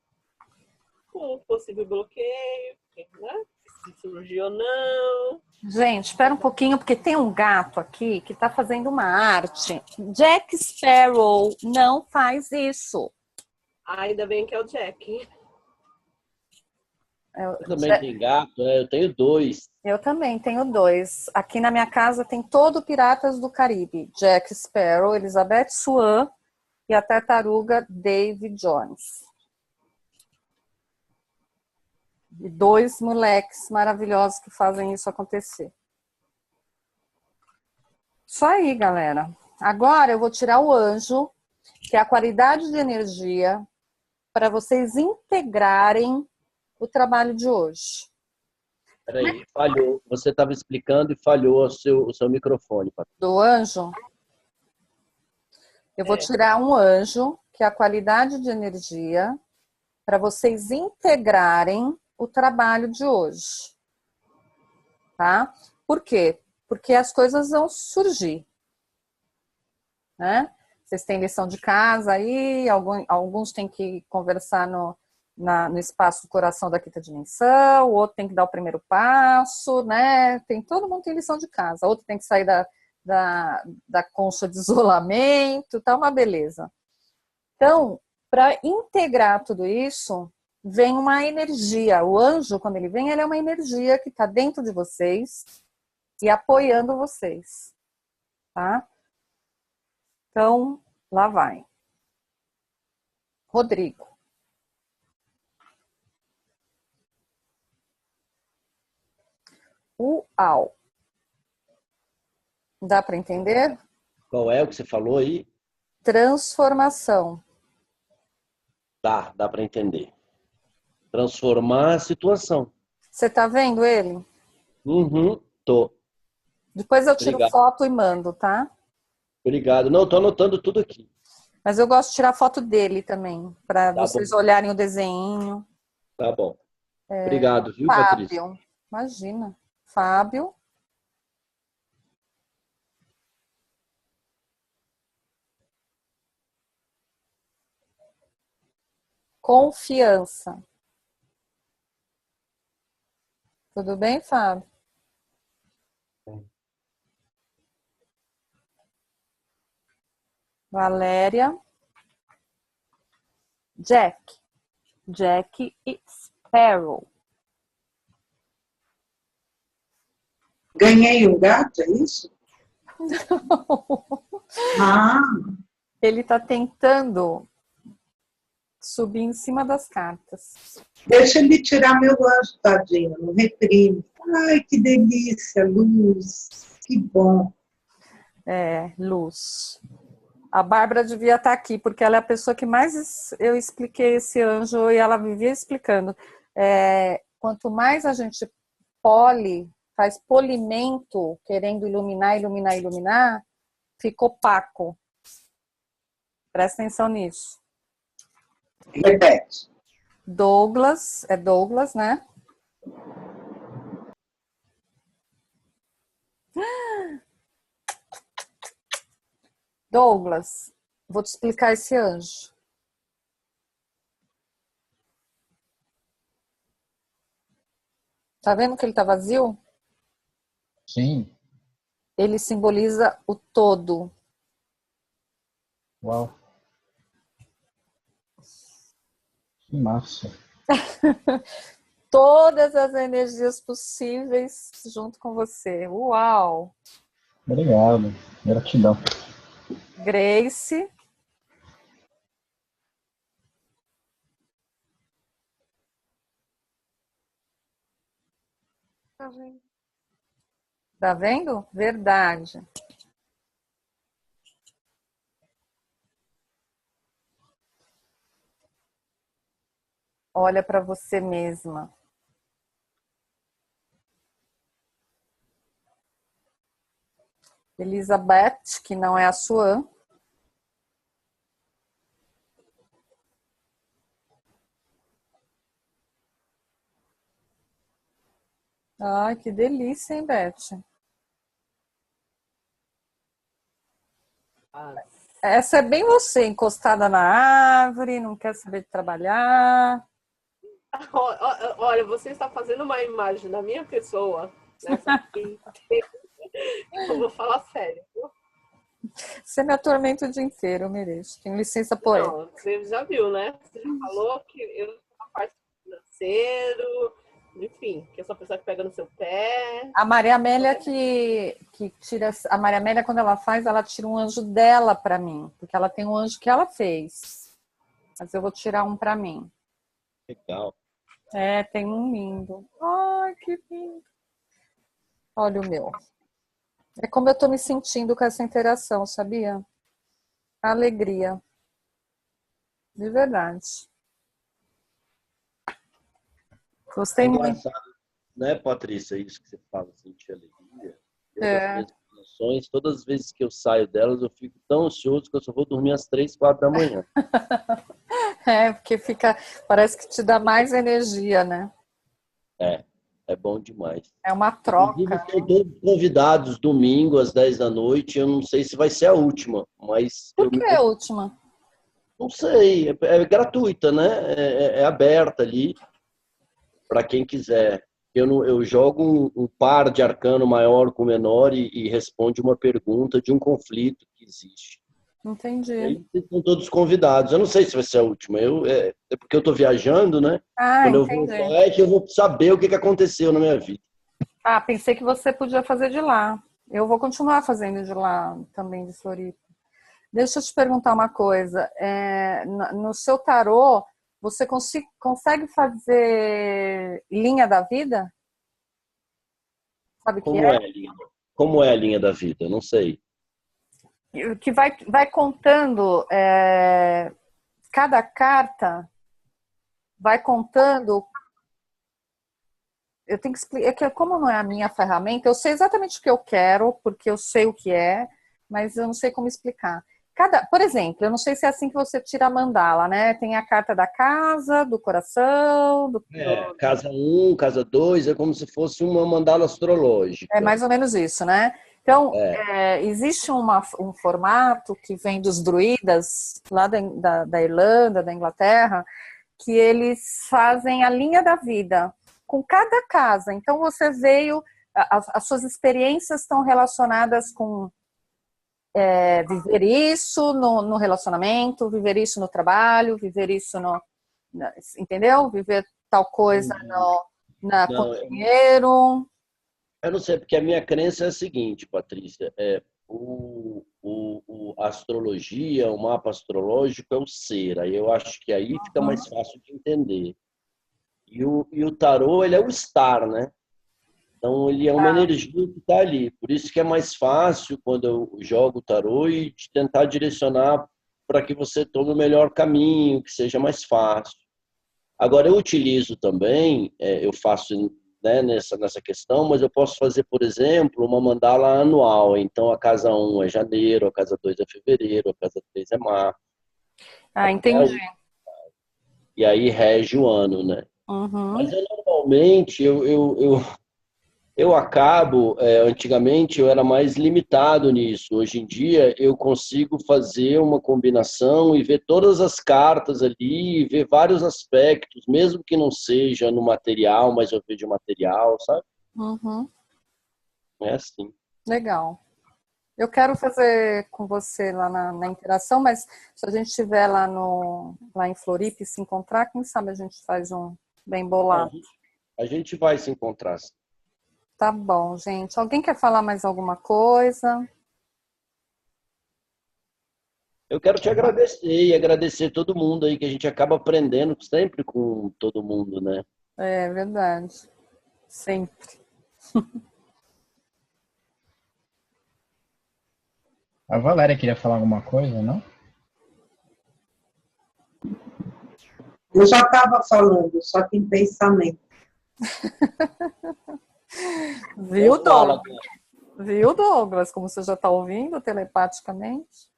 com o possível bloqueio, né? Se surgiu ou não. Gente, espera um pouquinho, porque tem um gato aqui que está fazendo uma arte. Jack Sparrow não faz isso. Ainda bem que é o Jack. Você também tem gato, né? Eu tenho 2. Eu também tenho 2. Aqui na minha casa tem todo Piratas do Caribe. Jack Sparrow, Elizabeth Swan e a tartaruga Davy Jones. E 2 moleques maravilhosos que fazem isso acontecer. Isso aí, galera. Agora eu vou tirar o anjo, que é a qualidade de energia, para vocês integrarem o trabalho de hoje. Peraí, falhou. Você estava explicando e falhou o seu microfone, Patrícia. Do anjo, eu vou tirar um anjo, que é a qualidade de energia, para vocês integrarem o trabalho de hoje. Tá? Por quê? Porque as coisas vão surgir. Né? Vocês têm lição de casa aí, alguns têm que conversar no espaço do coração da quinta dimensão, o outro tem que dar o primeiro passo, né? Todo mundo tem lição de casa, outro tem que sair da concha de isolamento, tá uma beleza. Então, para integrar tudo isso, vem uma energia. O anjo, quando ele vem, ele é uma energia que está dentro de vocês e apoiando vocês. Tá? Então, lá vai. Rodrigo. Uau. Dá para entender? Qual é o que você falou aí? Transformação. Dá para entender. Transformar a situação. Você tá vendo ele? Tô. Depois eu tiro Obrigado. foto e mando, tá? Obrigado. Não, tô anotando tudo aqui. Mas eu gosto de tirar foto dele também, para Tá vocês bom. olharem o desenho. Tá bom. Obrigado, viu, Patrícia? Fábio. Imagina. Fábio. Confiança. Tudo bem, Fábio? Valéria. Jack. Jack e Sparrow. Ganhei um gato, é isso? Ah, Ele está tentando subir em cima das cartas. deixa ele tirar meu anjo, tadinho, não reprime. Ai, que delícia, luz, que bom. Luz. A Bárbara devia estar aqui, porque ela é a pessoa que mais eu expliquei esse anjo e ela vivia explicando. Quanto mais a gente faz polimento, querendo iluminar, fica opaco. Presta atenção nisso. Repete. Douglas, né? Douglas, vou te explicar esse anjo. Tá vendo que ele tá vazio? Sim. Ele simboliza o todo. Uau. Que massa. Todas as energias possíveis junto com você. Uau! Obrigado. Gratidão. Grace. Tá vendo? Tá vendo? Verdade. Olha para você mesma. Elizabeth, que não é a sua. Ai, que delícia, hein, Beth? Essa é bem você, encostada na árvore, não quer saber de trabalhar. Olha, você está fazendo uma imagem da minha pessoa, nessa aqui. Eu vou falar sério. Você me atormenta o dia inteiro, eu mereço. Tenho licença poética. Não, você já viu, né? Você já falou que eu sou a parte financeiro, enfim, que eu sou a pessoa que pega no seu pé. A Maria Amélia que tira. A Maria Amélia, quando ela faz, ela tira um anjo dela para mim. Porque ela tem um anjo que ela fez. Mas eu vou tirar um para mim. Legal. É, tem um lindo. Ai, que lindo. Olha o meu. É como eu tô me sentindo com essa interação, sabia? Alegria. De verdade. Gostei muito. Engraçado, né, Patrícia, isso que você fala, sentir alegria. Eu, das É. minhas relações, todas as vezes que eu saio delas, eu fico tão ansioso que eu só vou dormir às 3, 4 da manhã. É, porque fica. Parece que te dá mais energia, né? É bom demais. É uma Inclusive, troca. estão todos convidados domingo às 10 da noite. Eu não sei se vai ser a última, mas Por eu que é a última? não sei. É gratuita, né? É aberta ali para quem quiser. Eu jogo um par de arcano maior com menor e responde uma pergunta de um conflito que existe. E Entendi. aí vocês estão todos convidados. Eu não sei se vai ser a última. É porque eu estou viajando, né? Ah, Quando eu entendi. voltar é que eu vou saber o que aconteceu na minha vida. Ah, pensei que você podia fazer de lá. Eu vou continuar fazendo de lá também, de Floripa. Deixa eu te perguntar uma coisa. No seu tarô, você consegue fazer linha da vida? Sabe o que Como é a linha? Como é a linha da vida? Não sei. Que vai contando, cada carta vai contando. Eu tenho que explicar, é que como não é a minha ferramenta, eu sei exatamente o que eu quero, porque eu sei o que é, mas eu não sei como explicar. Por exemplo, eu não sei se é assim que você tira a mandala, né? Tem a carta da casa, do coração, Casa 1, casa 2, é como se fosse uma mandala astrológica. é mais ou menos isso, né? Então, É. existe um formato que vem dos druidas, lá da Irlanda, da Inglaterra, que eles fazem a linha da vida com cada casa. Então, você veio, as suas experiências estão relacionadas com viver isso no relacionamento, viver isso no trabalho, viver isso entendeu? Viver tal coisa com Não, dinheiro. eu não sei, porque a minha crença é a seguinte, Patrícia, a astrologia, o mapa astrológico é o ser, aí eu acho que aí fica mais fácil de entender. E o tarô, ele é o estar, né? Então, ele é uma energia que está ali. Por isso que é mais fácil, quando eu jogo o tarô, e te tentar direcionar para que você tome o melhor caminho, que seja mais fácil. Agora, eu utilizo também, eu faço, né, nessa questão, mas eu posso fazer, por exemplo, uma mandala anual. Então, a casa 1 é janeiro, a casa 2 é fevereiro, a casa 3 é março. Entendi. E aí rege o ano, né? Uhum. Mas eu normalmente, Eu acabo, antigamente eu era mais limitado nisso. Hoje em dia eu consigo fazer uma combinação e ver todas as cartas ali, ver vários aspectos, mesmo que não seja no material, mas eu vejo o material, sabe? Uhum. É assim. Legal. Eu quero fazer com você lá na interação, mas se a gente estiver lá em Floripa e se encontrar, quem sabe a gente faz um bem bolado. A gente vai se encontrar. Tá bom, gente. Alguém quer falar mais alguma coisa? Eu quero te agradecer e agradecer todo mundo aí, que a gente acaba aprendendo sempre com todo mundo, né? É verdade. Sempre. A Valéria queria falar alguma coisa, não? Eu já estava falando, só que em pensamento. Viu, Fala, Douglas? Viu, Douglas? Como você já está ouvindo telepaticamente?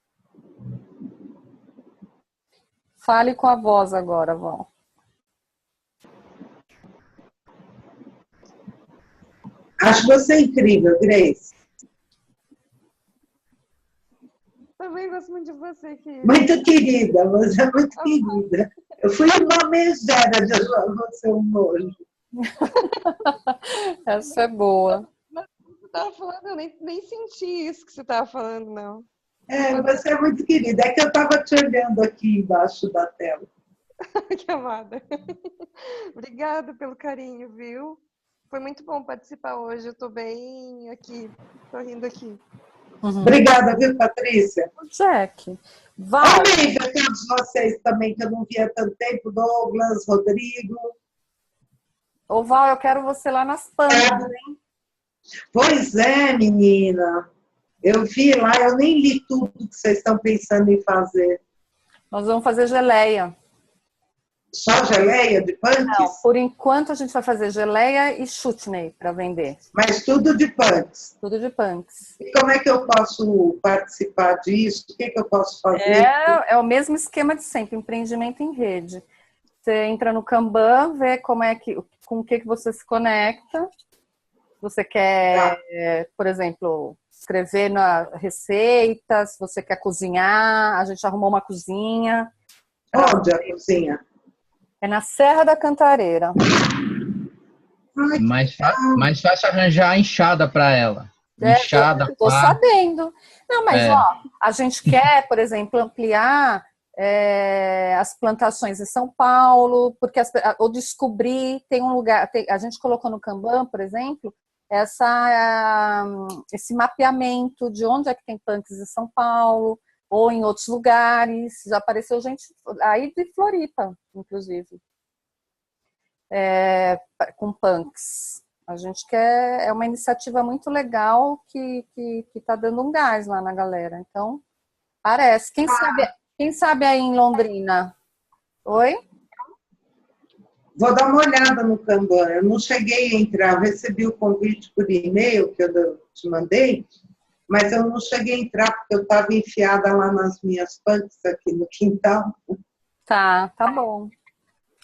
Fale com a voz agora, Val. Acho você incrível, Grace. Também gosto muito de você, querida. Muito querida, você é muito querida. Eu fui uma megera de achar você um nojo. Essa é boa. Você estava falando, eu nem senti isso que você estava falando, não. Você é muito querida. É que eu estava te olhando aqui embaixo da tela. Que amada. Obrigada pelo carinho, viu? Foi muito bom participar hoje. Eu estou bem aqui, estou rindo aqui. Uhum. Obrigada, viu, Patrícia? Jack. Val. Amém ver todos vocês também, que eu não via há tanto tempo. Douglas, Rodrigo. Ô, Val, eu quero você lá nas Pancas, hein? Pois é, menina. Eu vi lá, eu nem li tudo que vocês estão pensando em fazer. Nós vamos fazer geleia. Só geleia de punks? Não, por enquanto a gente vai fazer geleia e chutney para vender. Mas tudo de punks. Tudo de punks. E como é que eu posso participar disso? O que eu posso fazer? É o mesmo esquema de sempre, empreendimento em rede. Você entra no Kanban, vê com o que você se conecta. Você quer, por exemplo, escrever na receita, se você quer cozinhar, a gente arrumou uma cozinha. Onde a cozinha? É na Serra da Cantareira. Mais fácil arranjar a enxada para ela. Enxada, tô sabendo. Não, mas ó, a gente quer, por exemplo, ampliar as plantações em São Paulo, porque ou descobrir, tem um lugar, a gente colocou no Kanban, por exemplo, esse mapeamento de onde é que tem punks em São Paulo, ou em outros lugares. Já apareceu gente aí de Floripa, inclusive, com punks. A gente quer, é uma iniciativa muito legal que está dando um gás lá na galera. Então, parece. Quem sabe aí em Londrina? Oi? Vou dar uma olhada no Kanban. Eu não cheguei a entrar, eu recebi o convite por e-mail que eu te mandei, mas eu não cheguei a entrar porque eu estava enfiada lá nas minhas punks aqui no quintal. Tá bom.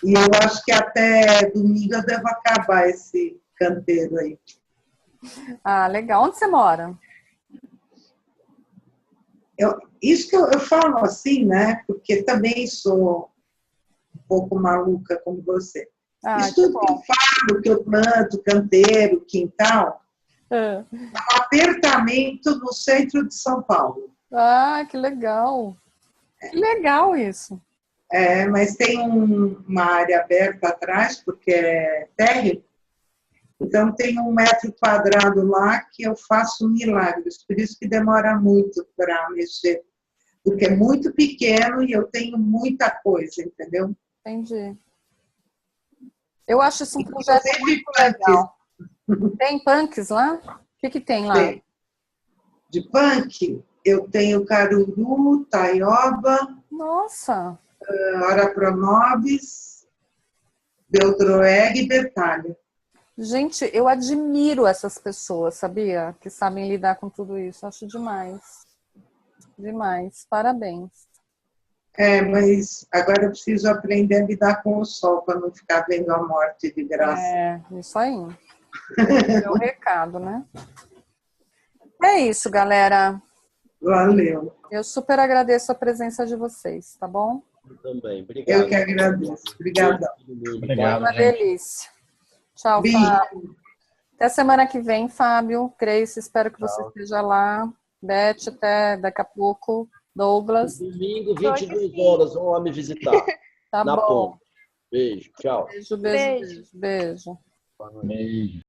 E eu acho que até domingo eu devo acabar esse canteiro aí. Ah, legal. Onde você mora? Isso que eu falo assim, né? Porque também sou um pouco maluca como você. Isso tudo que eu falo, que eu planto, canteiro, quintal, é um apertamento no centro de São Paulo. Ah, que legal. Que legal isso. Mas tem uma área aberta atrás, porque é térreo. Então, tem 1 metro quadrado lá que eu faço milagres. Por isso que demora muito para mexer. Porque é muito pequeno e eu tenho muita coisa, entendeu? Entendi. Eu acho isso um projeto muito legal. Tem punks lá? O que tem lá? Tem. De punk, eu tenho caruru, taioba. Nossa! Ora Pronobis, Beltroeg e Bertalha. Gente, eu admiro essas pessoas, sabia? Que sabem lidar com tudo isso. Acho demais. Demais. Parabéns. Mas agora eu preciso aprender a lidar com o sol para não ficar vendo a morte de graça. Isso aí. Deu o recado, né? É isso, galera. Valeu. Eu super agradeço a presença de vocês, tá bom? Eu também. Obrigado. Eu que agradeço. Obrigada. Obrigado, Uma gente. delícia. Tchau, Bi, Fábio. Até semana que vem, Fábio. Grace, espero que você esteja lá. Beth, até daqui a pouco. Douglas. Domingo, Tô aqui 22 sim. horas, vão lá me visitar. Tá Na bom. ponte. Beijo, tchau. Beijo. Beijo. Beijo. Boa noite. Beijo.